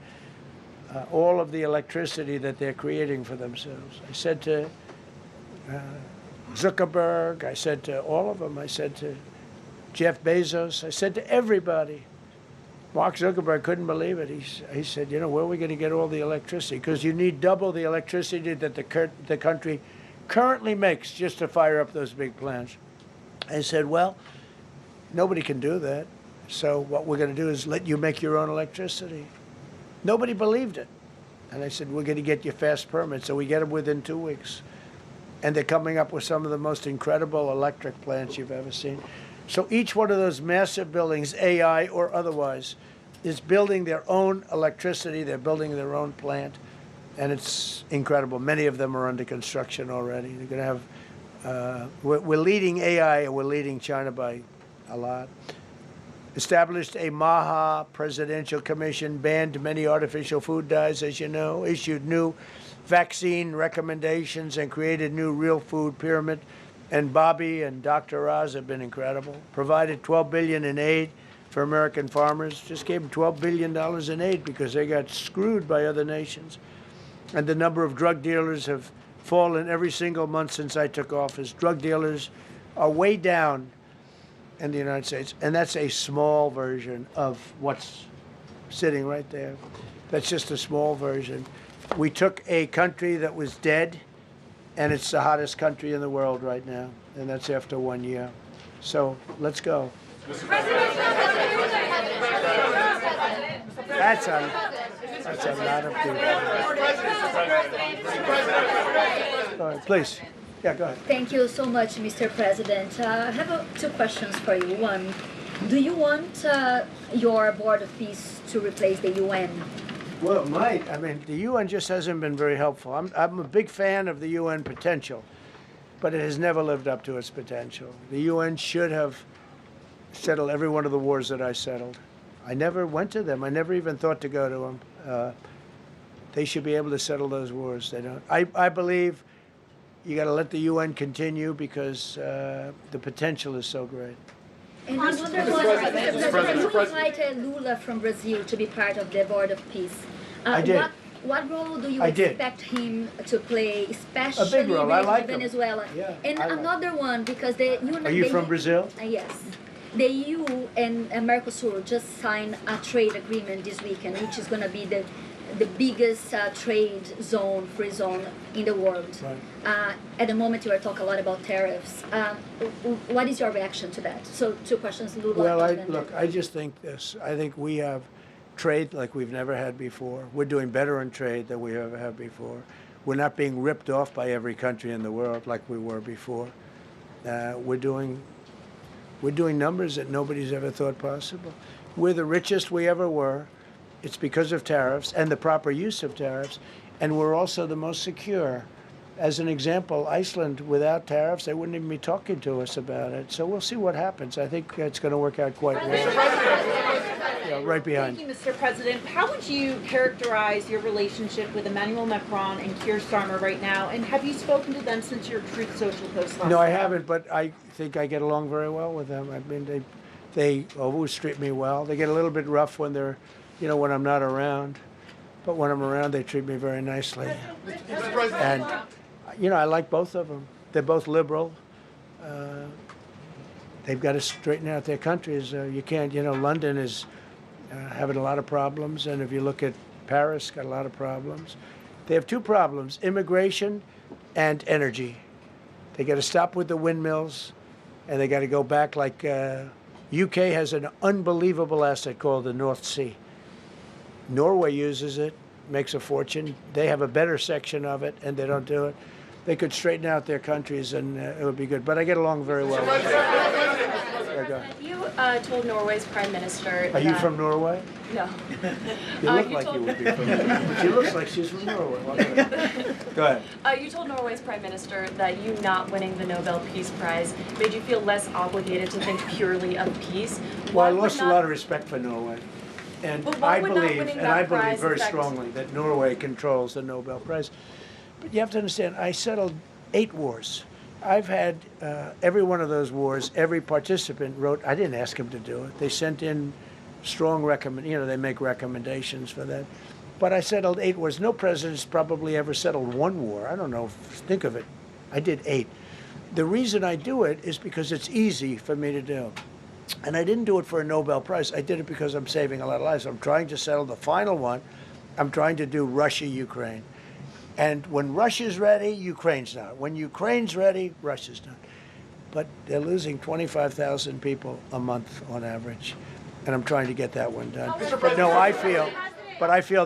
all of the electricity that they're creating for themselves. I said to Zuckerberg, I said to all of them, I said to Jeff Bezos, I said to everybody. Mark Zuckerberg couldn't believe it. He said, you know, where are we going to get all the electricity? Because you need double the electricity that the country currently makes just to fire up those big plants. I said, well, nobody can do that. So what we're going to do is let you make your own electricity. Nobody believed it. And I said, we're going to get you fast permits. So we get them within 2 weeks. and they're coming up with some of the most incredible electric plants you've ever seen. So each one of those massive buildings, AI or otherwise, is building their own electricity. They're building their own plant, and it's incredible. Many of them are under construction already. They're going to have. We're leading AI, and we're leading China by a lot. Established a MAHA presidential commission, banned many artificial food dyes, as you know, issued new vaccine recommendations, and created new real food pyramid. And Bobby and Dr. Oz have been incredible. Provided $12 billion in aid for American farmers. Just gave them $12 billion in aid because they got screwed by other nations. And the number of drug dealers have fallen every single month since I took office. Drug dealers are way down in the United States, and that's a small version of what's sitting right there. That's just a small version. We took a country that was dead, and it's the hottest country in the world right now, and that's after 1 year. So let's go. That's a lot of people. All right, please. Yeah, go ahead. Thank you so much, Mr. President. I have two questions for you. One, do you want your Board of Peace to replace the UN? Well, it might. I mean, the UN just hasn't been very helpful. I'm a big fan of the UN potential, but it has never lived up to its potential. The UN should have settled every one of the wars that I settled. I never went to them. I never even thought to go to them. They should be able to settle those wars. They don't. I believe you got to let the UN continue because the potential is so great. And I wonder, Mr. President, you invited Lula from Brazil to be part of the Board of Peace. I did. What role do you I did. expect him to play, especially A big role. I with like him. Venezuela? Yeah, And I like another one, because the Are you from Brazil? Yes. The EU and Mercosur just signed a trade agreement this weekend, which is going to be the biggest trade zone, free zone in the world. Right. At the moment, you are talking a lot about tariffs. What is your reaction to that? So, two questions, Lula. Well, look, I just think this. I think we have trade like we've never had before. We're doing better in trade than we ever have before. We're not being ripped off by every country in the world like we were before. We're doing numbers that nobody's ever thought possible. We're the richest we ever were. It's because of tariffs and the proper use of tariffs. And we're also the most secure. As an example, Iceland, without tariffs, they wouldn't even be talking to us about it. So we'll see what happens. I think it's going to work out quite well. Yeah, right behind. Thank you, Mr. President. How would you characterize your relationship with Emmanuel Macron and Keir Starmer right now? And have you spoken to them since your Truth Social post last No, I night? haven't, but I think I get along very well with them. I mean, they always treat me well. They get a little bit rough when they're, when I'm not around. But when I'm around, they treat me very nicely. And, I like both of them. They're both liberal. They've got to straighten out their countries. You can't, London is having a lot of problems. And if you look at Paris, got a lot of problems. They have two problems, immigration and energy. They got to stop with the windmills, and they got to go back like UK has an unbelievable asset called the North Sea. Norway uses it, makes a fortune. They have a better section of it, and they don't do it. They could straighten out their countries, and it would be good. But I get along very well with them. Yeah, go ahead. You told Norway's prime minister. Are you from Norway? No. You look like you would be from Norway. She looks like she's from Norway. Go ahead. You told Norway's prime minister that you not winning the Nobel Peace Prize made you feel less obligated to think purely of peace. Well, I lost a lot of respect for Norway. And I believe very affect... strongly that Norway controls the Nobel Prize. But you have to understand, I settled 8 wars. I've had every one of those wars, every participant wrote, I didn't ask them to do it. They sent in strong they make recommendations for that. But I settled 8 wars. No president's probably ever settled 1 war. I don't know, think of it. I did 8. The reason I do it is because it's easy for me to do. And I didn't do it for a Nobel Prize. I did it because I'm saving a lot of lives. I'm trying to settle the final one. I'm trying to do Russia-Ukraine. And when Russia's ready, Ukraine's not. When Ukraine's ready, Russia's not. But they're losing 25,000 people a month on average. And I'm trying to get that one done. But no, I feel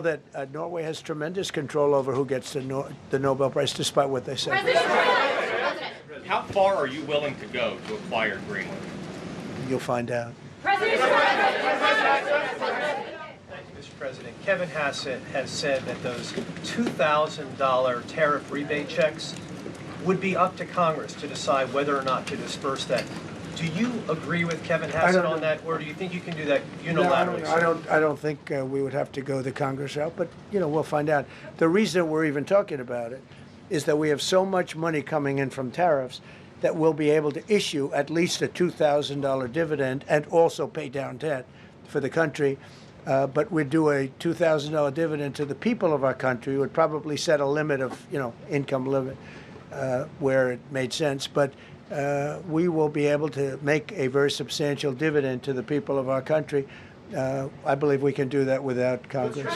that Norway has tremendous control over who gets the Nobel Prize, despite what they say. far are you willing to go to acquire Greenland? You'll find out. Mr. President, Kevin Hassett has said that those $2,000 tariff rebate checks would be up to Congress to decide whether or not to disperse that. Do you agree with Kevin Hassett on that, or do you think you can do that unilaterally? No, I don't think we would have to go the Congress route, but we'll find out. The reason we're even talking about it is that we have so much money coming in from tariffs that we'll be able to issue at least a $2,000 dividend and also pay down debt for the country. But we'd do a $2,000 dividend to the people of our country. We would probably set a limit of, income limit where it made sense. But we will be able to make a very substantial dividend to the people of our country. I believe we can do that without Congress.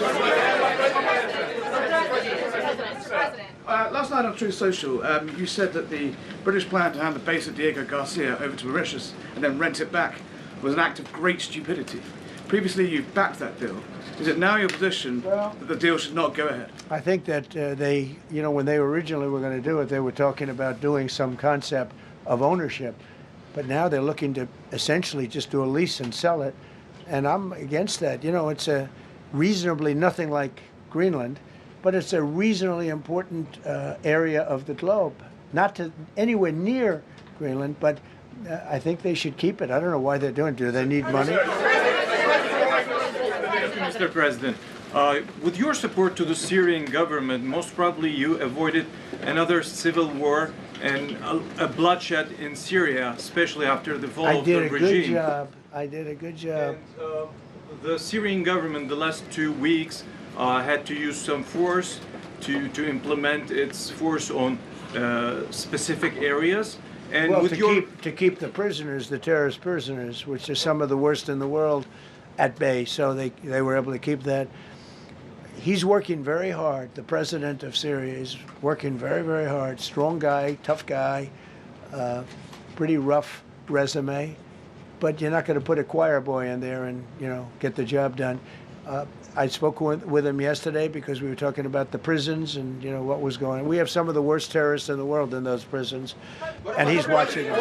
Last night on Truth Social, you said that the British plan to hand the base at Diego Garcia over to Mauritius and then rent it back was an act of great stupidity. Previously, you've backed that deal. Is it now your position that the deal should not go ahead? I think that they, when they originally were going to do it, they were talking about doing some concept of ownership. But now they're looking to essentially just do a lease and sell it. And I'm against that. It's a reasonably nothing like Greenland, but it's a reasonably important area of the globe. Not to anywhere near Greenland, but I think they should keep it. I don't know why they're doing it. Do they need money? Mr. President, with your support to the Syrian government, most probably you avoided another civil war and a bloodshed in Syria, especially after the fall of the regime. I did a good job. And, the Syrian government, the last 2 weeks, had to use some force to implement its force on specific areas. And well, with to keep the prisoners, the terrorist prisoners, which are some of the worst in the world, at bay. So they were able to keep that. He's working very hard. The president of Syria is working very, very hard. Strong guy, tough guy, pretty rough resume. But you're not going to put a choir boy in there and, get the job done. I spoke with him yesterday because we were talking about the prisons and, what was going on. We have some of the worst terrorists in the world in those prisons, and he's watching them.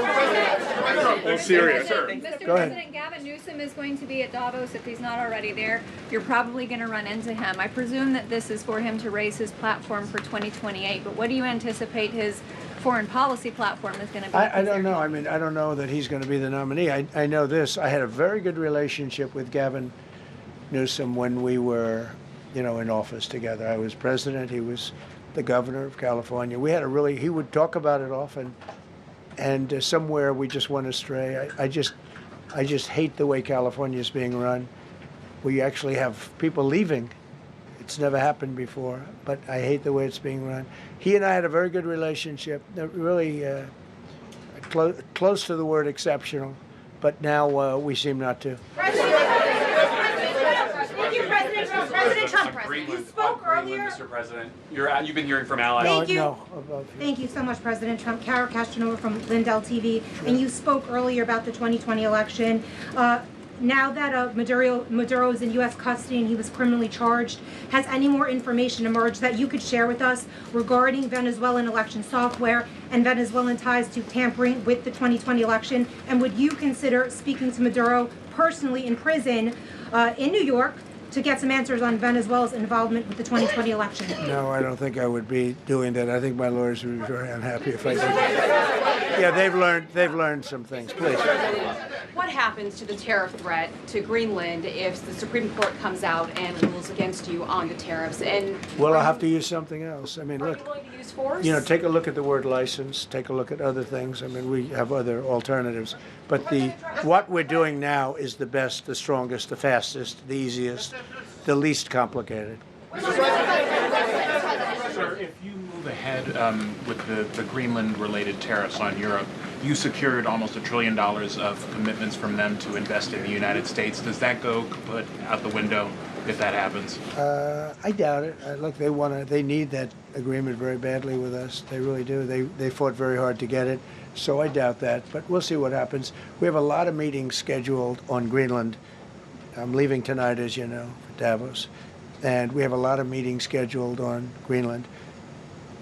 Syria. Mr. President, Gavin Newsom is going to be at Davos if he's not already there. You're probably going to run into him. I presume that this is for him to raise his platform for 2028, but what do you anticipate his foreign policy platform is going to be? I don't know. I mean, I don't know that he's going to be the nominee. I know this. I had a very good relationship with Gavin Newsom when we were, in office together. I was president. He was the governor of California. We had he would talk about it often, and somewhere we just went astray. I just hate the way California is being run. We actually have people leaving. It's never happened before, but I hate the way it's being run. He and I had a very good relationship, really close to the word exceptional, but now we seem not to. President Trump, you spoke earlier. Mr. President, you've been hearing from allies. Thank you. Thank you so much, President Trump. Kara Castanova from Lindell TV, and you spoke earlier about the 2020 election. Now that Maduro is in U.S. custody and he was criminally charged, has any more information emerged that you could share with us regarding Venezuelan election software and Venezuelan ties to tampering with the 2020 election? And would you consider speaking to Maduro personally in prison in New York to get some answers on Venezuela's involvement with the 2020 election? No, I don't think I would be doing that. I think my lawyers would be very unhappy if I did. Yeah, they've learned some things. Please. What happens to the tariff threat to Greenland if the Supreme Court comes out and rules against you on the tariffs? And well, I'll have to use something else. I mean, are look. you willing to use force? Take a look at the word license. Take a look at other things. I mean, we have other alternatives. But what we're doing now is the best, the strongest, the fastest, the easiest, the least complicated. Sir, if you move ahead with the Greenland-related tariffs on Europe, you secured almost $1 trillion of commitments from them to invest in the United States. Does that go kaput out the window if that happens? I doubt it. Look, they need that agreement very badly with us. They really do. They fought very hard to get it. So I doubt that, but we'll see what happens. We have a lot of meetings scheduled on Greenland. I'm leaving tonight, as you know, for Davos. And we have a lot of meetings scheduled on Greenland.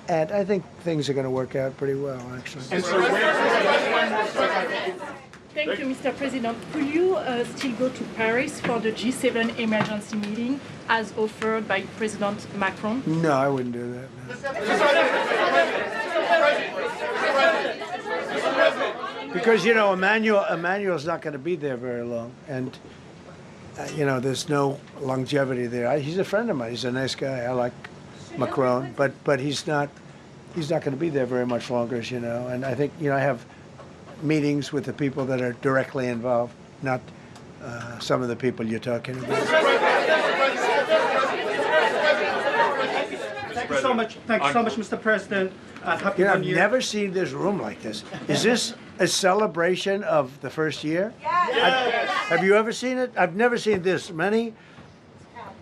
And I think things are going to work out pretty well, actually. And so Thank you, Mr. President. Could you still go to Paris for the G7 emergency meeting as offered by President Macron? No, I wouldn't do that. No. Because, you know, Emmanuel's not going to be there very long. And, you know, there's no longevity there. He's a friend of mine. He's a nice guy. I like Macron. But he's not going to be there very much longer, as you know. And I think, you know, I have meetings with the people that are directly involved, not some of the people you're talking about. Thank you so much. Thank you so much, Mr. President. Happy You know, New I've Year. never seen this room like this. Is this a celebration of the first year? Yes. Have you ever seen it? I've never seen this many.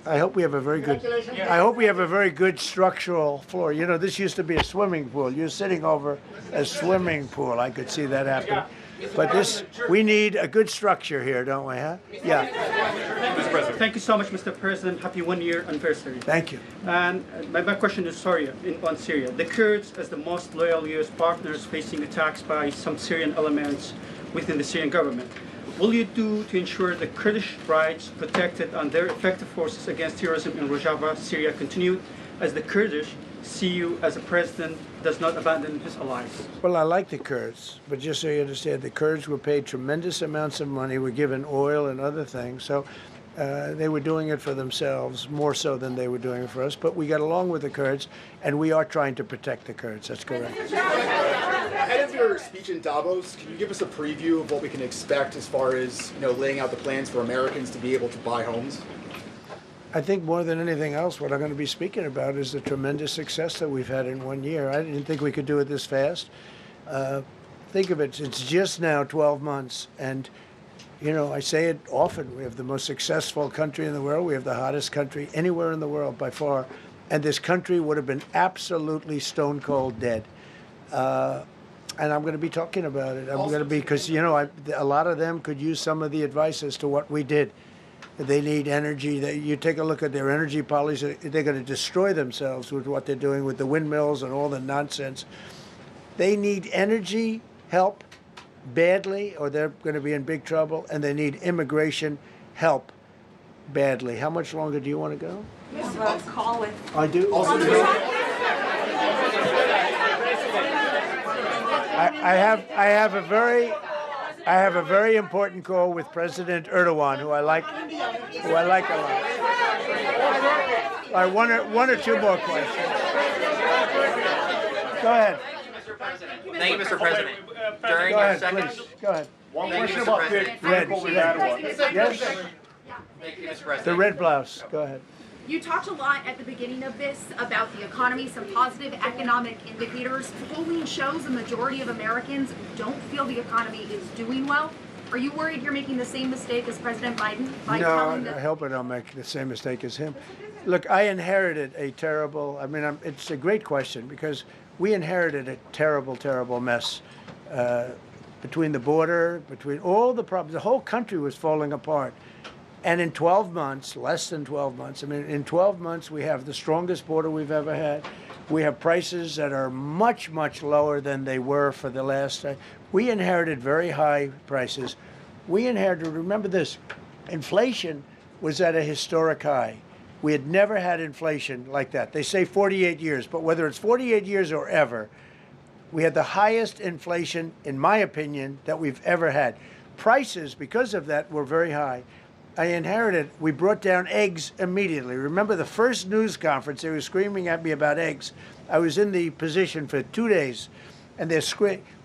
I hope we have a very good. I hope we have a very good structural floor. You know, this used to be a swimming pool. You're sitting over a swimming pool. I could see that happening. But we need a good structure here, don't we? Huh? Yeah. Mr. President. Thank you so much, Mr. President. Happy 1 year anniversary. Thank you. And my question is on Syria. The Kurds, as the most loyal U.S. partners, facing attacks by some Syrian elements within the Syrian government. Will you do to ensure the Kurdish rights protected and their effective forces against terrorism in Rojava, Syria continued, as the Kurdish see you as a president does not abandon his allies? Well, I like the Kurds, but just so you understand, the Kurds were paid tremendous amounts of money, were given oil and other things, so they were doing it for themselves, more so than they were doing it for us, but we got along with the Kurds, and we are trying to protect the Kurds. That's correct. Ahead of your speech in Davos, can you give us a preview of what we can expect as far as, you know, laying out the plans for Americans to be able to buy homes? I think more than anything else, what I'm going to be speaking about is the tremendous success that we've had in 1 year. I didn't think we could do it this fast. Think of it, it's just now 12 months, and you know, I say it often, we have the most successful country in the world. We have the hottest country anywhere in the world by far. And this country would have been absolutely stone cold dead. And I'm going to be talking about it. I'm going to be, because, you know, a lot of them could use some of the advice as to what we did. They need energy. You take a look at their energy policy, they're going to destroy themselves with what they're doing with the windmills and all the nonsense. They need energy help badly, or they're going to be in big trouble, and they need immigration help badly. How much longer do you want to go? Call with. I do. I have a very important call with President Erdogan, who I like a lot. All right, one or two more questions. Go ahead. Thank you, Mr. President. During Go your ahead, second... please. Go ahead. One Thank question you, Mr. about the President. critical we had one. Yes? Thank you, Mr. President. The red blouse. Go ahead. You talked a lot at the beginning of this about the economy, some positive economic indicators. Polling shows a majority of Americans don't feel the economy is doing well. Are you worried you're making the same mistake as President Biden by telling No, them? I hope I don't make the same mistake as him. Look, I inherited a terrible, it's a great question, because we inherited a terrible, terrible mess between the border, between all the problems. The whole country was falling apart. And in 12 months, less than 12 months, in 12 months, we have the strongest border we've ever had. We have prices that are much, much lower than they were for the last time. We inherited very high prices. We inherited, remember this, inflation was at a historic high. We had never had inflation like that. They say 48 years, but whether it's 48 years or ever, we had the highest inflation, in my opinion, that we've ever had. Prices, because of that, were very high. I inherited, we brought down eggs immediately. Remember the first news conference, they were screaming at me about eggs. I was in the position for 2 days, and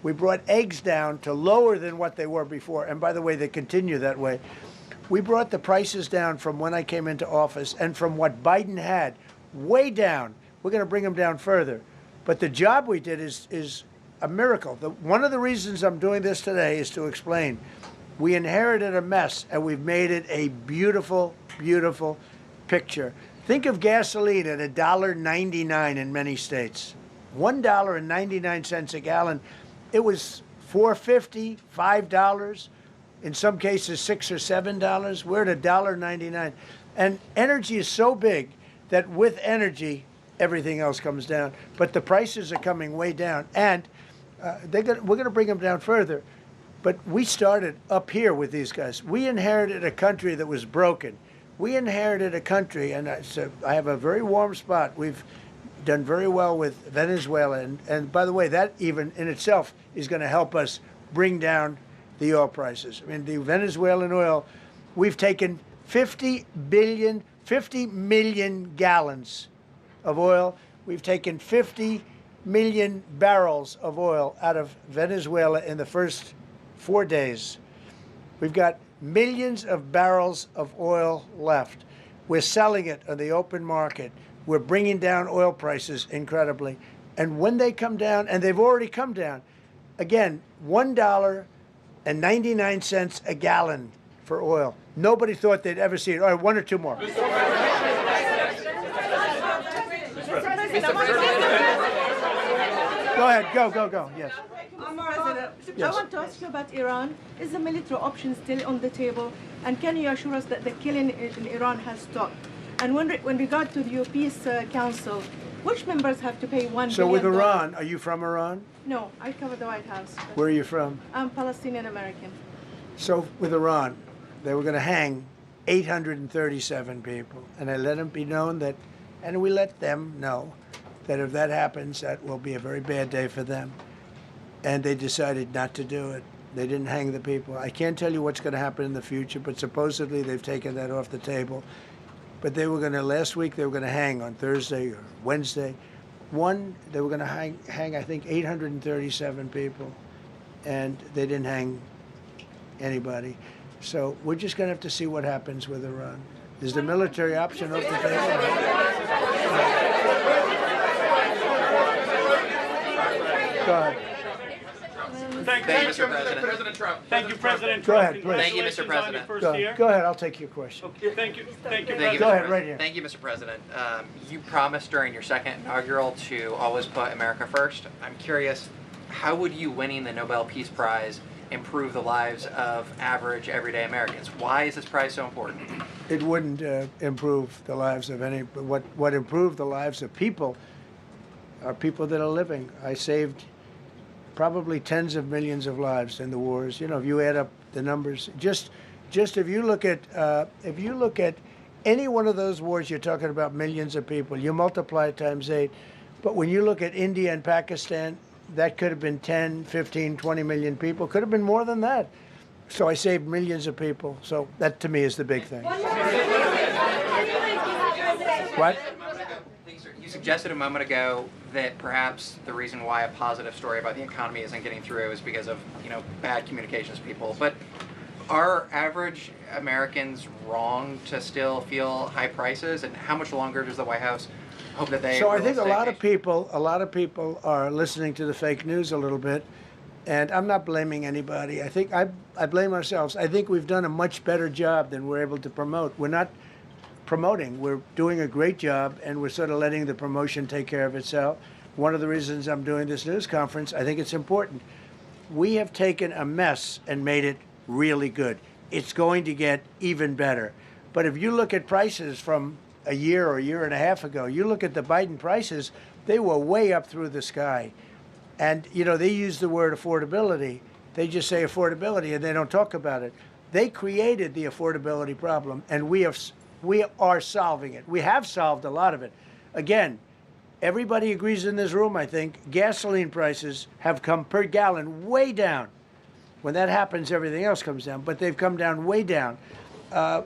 we brought eggs down to lower than what they were before. And by the way, they continue that way. We brought the prices down from when I came into office and from what Biden had, way down. We're going to bring them down further. But the job we did is a miracle. One of the reasons I'm doing this today is to explain. We inherited a mess, and we've made it a beautiful, beautiful picture. Think of gasoline at $1.99 in many states. $1.99 a gallon. It was $4.50, $5, in some cases $6 or $7. We're at $1.99. And energy is so big that with energy, everything else comes down. But the prices are coming way down, and we're going to bring them down further. But we started up here with these guys. We inherited a country that was broken. We inherited a country, and I have a very warm spot. We've done very well with Venezuela, and by the way, that even in itself is going to help us bring down the oil prices. I mean, the Venezuelan oil, we've taken 50 million gallons of oil. We've taken 50 million barrels of oil out of Venezuela in the first 4 days. We've got millions of barrels of oil left. We're selling it on the open market. We're bringing down oil prices incredibly. And when they come down, and they've already come down, again, $1.99 a gallon for oil. Nobody thought they'd ever see it. All right, one or two more. Go ahead, go, yes. President, Yes. I want to ask you about Iran. Is the military option still on the table? And can you assure us that the killing in Iran has stopped? And when regard to the Peace Council, which members have to pay $1 billion? So with Iran, are you from Iran? No, I cover the White House. Where are you from? I'm Palestinian American. So with Iran, they were going to hang 837 people. And I let them be known that, and we let them know that if that happens, that will be a very bad day for them. And they decided not to do it. They didn't hang the people. I can't tell you what's going to happen in the future, but supposedly they've taken that off the table. But they were going to, last week, they were going to hang on Thursday or Wednesday. They were going to hang, I think, 837 people. And they didn't hang anybody. So we're just going to have to see what happens with Iran. Is the military option off the table? Go ahead. Thank you, Mr. President. Trump. Thank you, President Go Trump. ahead, please. Thank you, Mr. President. Go ahead, I'll take your question. Okay, thank you. Thank you. Thank you, Go Mr. ahead, President. right here. Thank you, Mr. President. You promised during your second inaugural to always put America first. I'm curious, how would you winning the Nobel Peace Prize improve the lives of average, everyday Americans? Why is this prize so important? It wouldn't improve the lives of any. But what improved the lives of people are people that are living. I saved probably tens of millions of lives in the wars. You know, if you add up the numbers, just if you look at any one of those wars, you're talking about millions of people. You multiply it times 8. But when you look at India and Pakistan, that could have been 10, 15, 20 million people. Could have been more than that. So I saved millions of people. So that, to me, is the big thing. What? You suggested a moment ago that perhaps the reason why a positive story about the economy isn't getting through is because of, bad communications people. But are average Americans wrong to still feel high prices? And how much longer does the White House hope that they? So I think a lot of people are listening to the fake news a little bit, and I'm not blaming anybody. I think I blame ourselves. I think we've done a much better job than we're able to promote. We're not promoting. We're doing a great job, and we're sort of letting the promotion take care of itself. One of the reasons I'm doing this news conference, I think it's important. We have taken a mess and made it really good. It's going to get even better. But if you look at prices from a year or a year and a half ago, you look at the Biden prices, they were way up through the sky. And, they use the word affordability. They just say affordability, and they don't talk about it. They created the affordability problem, and we are solving it. We have solved a lot of it. Again, everybody agrees in this room, I think, gasoline prices have come per gallon way down. When that happens, everything else comes down, but they've come down way down.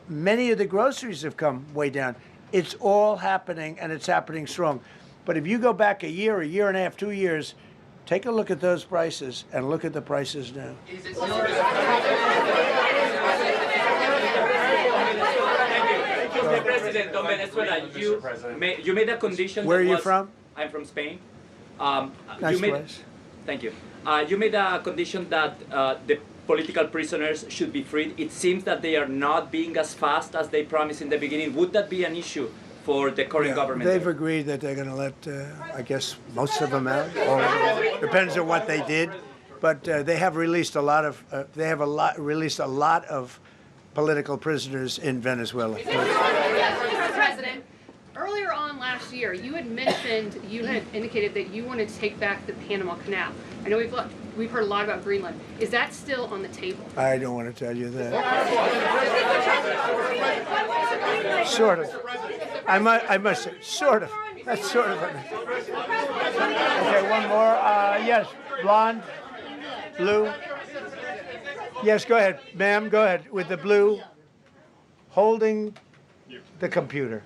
Many of the groceries have come way down. It's all happening, and it's happening strong. But if you go back a year and a half, 2 years, take a look at those prices and look at the prices now. Mr. President, on Venezuela, you made a condition. Where are you from? I'm from Spain. Nice place. Thank you. You made a condition that the political prisoners should be freed. It seems that they are not being as fast as they promised in the beginning. Would that be an issue for the current government? They've agreed that they're going to let, I guess, most of them out. Or depends on what they did. But they have released a lot of. Released a lot of political prisoners in Venezuela. Mr. President, earlier on last year, you had mentioned, you had indicated that you wanted to take back the Panama Canal. I know we've heard a lot about Greenland. Is that still on the table? I don't want to tell you that. Sort of. I must say, sort of. That's sort of it. Okay, one more. Yes, blonde, blue. Yes, go ahead, ma'am. Go ahead with the blue, holding the computer.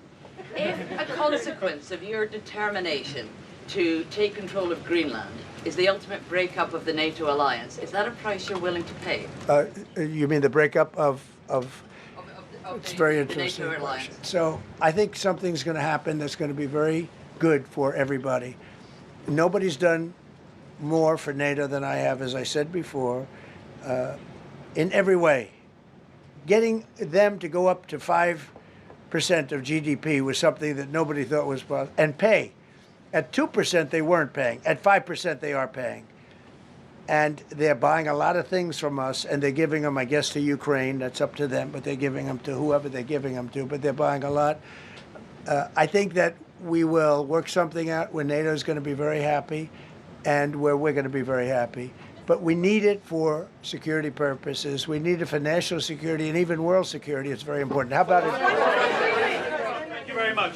If a consequence of your determination to take control of Greenland is the ultimate breakup of the NATO alliance, is that a price you're willing to pay? You mean the breakup of it's very the interesting. NATO alliance? So I think something's going to happen that's going to be very good for everybody. Nobody's done more for NATO than I have, as I said before, in every way. Getting them to go up to 5% of GDP was something that nobody thought was possible, and pay. At 2% they weren't paying. At 5% they are paying. And they're buying a lot of things from us, and they're giving them, I guess, to Ukraine. That's up to them, but they're giving them to whoever they're giving them to, but they're buying a lot. I think that we will work something out where NATO is going to be very happy and where we're going to be very happy. But we need it for security purposes. We need it for national security and even world security. It's very important. How about it? Thank you very much.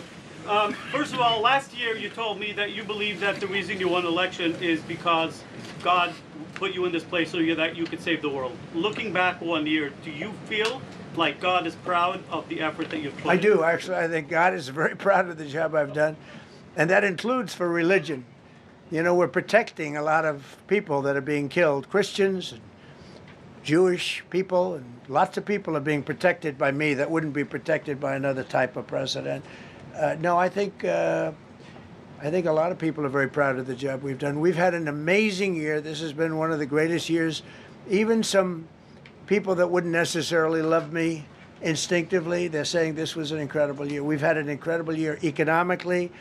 First of all, last year you told me that you believe that the reason you won the election is because God put you in this place so that you could save the world. Looking back 1 year, do you feel like God is proud of the effort that you've put in? I do, actually. I think God is very proud of the job I've done. And that includes for religion. You know, we're protecting a lot of people that are being killed. Christians and Jewish people, and lots of people are being protected by me that wouldn't be protected by another type of president. No, I think a lot of people are very proud of the job we've done. We've had an amazing year. This has been one of the greatest years. Even some people that wouldn't necessarily love me instinctively, they're saying this was an incredible year. We've had an incredible year economically.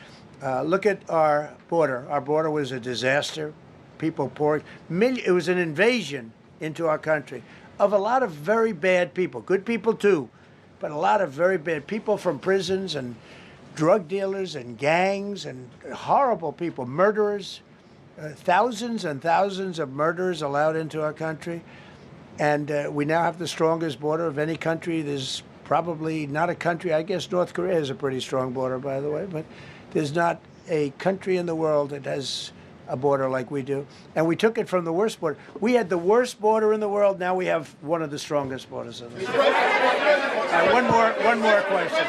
Look at our border. Our border was a disaster. People poured. It was an invasion into our country of a lot of very bad people. Good people too, but a lot of very bad people from prisons and drug dealers and gangs and horrible people, murderers, thousands and thousands of murderers allowed into our country. And we now have the strongest border of any country. There's probably not a country, I guess North Korea has a pretty strong border, by the way, but there's not a country in the world that has a border like we do. And we took it from the worst border. We had the worst border in the world. Now we have one of the strongest borders in the world. One more question.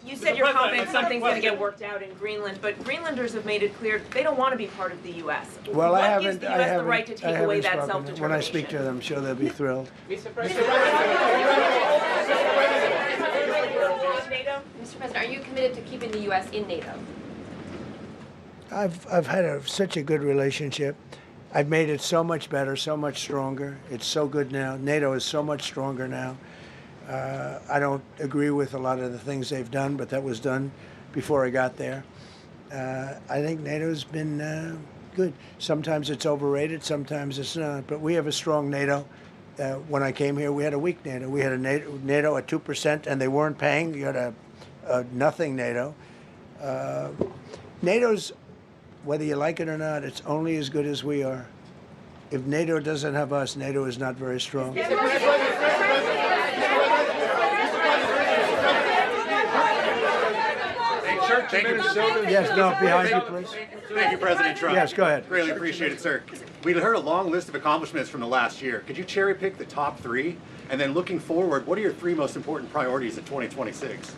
You said you're confident something's going to get worked out in Greenland, but Greenlanders have made it clear they don't want to be part of the U.S. Well, what gives the U.S. the right to take away that spoken. self-determination? When I speak to them, I'm sure they'll be thrilled. Mr. President, are you committed to keeping the U.S. in NATO? I've had such a good relationship. I've made it so much better, so much stronger. It's so good now. NATO is so much stronger now. I don't agree with a lot of the things they've done, but that was done before I got there. I think NATO's been good. Sometimes it's overrated, sometimes it's not. But we have a strong NATO. When I came here, we had a weak NATO. We had a NATO at 2%, and they weren't paying. You had a nothing NATO. NATO's, whether you like it or not, it's only as good as we are. If NATO doesn't have us, NATO is not very strong. Thank you. Yes, no, behind you, please. Thank you, President Trump. Yes, go ahead. Really appreciate it, sir. We heard a long list of accomplishments from the last year. Could you cherry pick the top three? And then looking forward, what are your three most important priorities in 2026?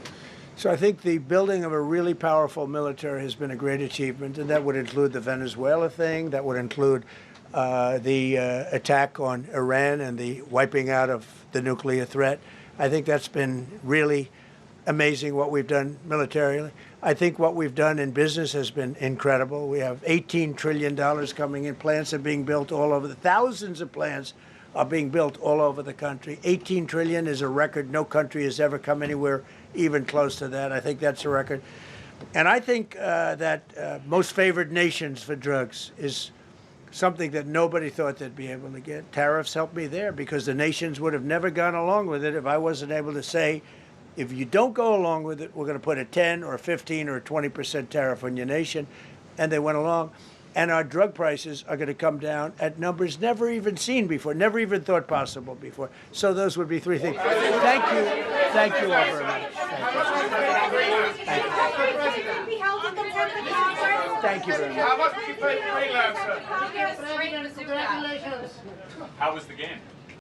So I think the building of a really powerful military has been a great achievement, and that would include the Venezuela thing. That would include the attack on Iran and the wiping out of the nuclear threat. I think that's been really amazing what we've done militarily. I think what we've done in business has been incredible. We have $18 trillion coming in. Plants are being built all over. Thousands of plants are being built all over the country. 18 trillion is a record. No country has ever come anywhere even close to that. I think that's a record. And I think that most favored nations for drugs is something that nobody thought they'd be able to get. Tariffs helped me there because the nations would have never gone along with it if I wasn't able to say If you don't go along with it, we're going to put a 10 or a 15 or a 20% tariff on your nation. And they went along. And our drug prices are going to come down at numbers never even seen before, never even thought possible before. So those would be three things. Thank you. Thank you all very much. Thank you very much. How much did you pay for Greenland, sir? How was the game?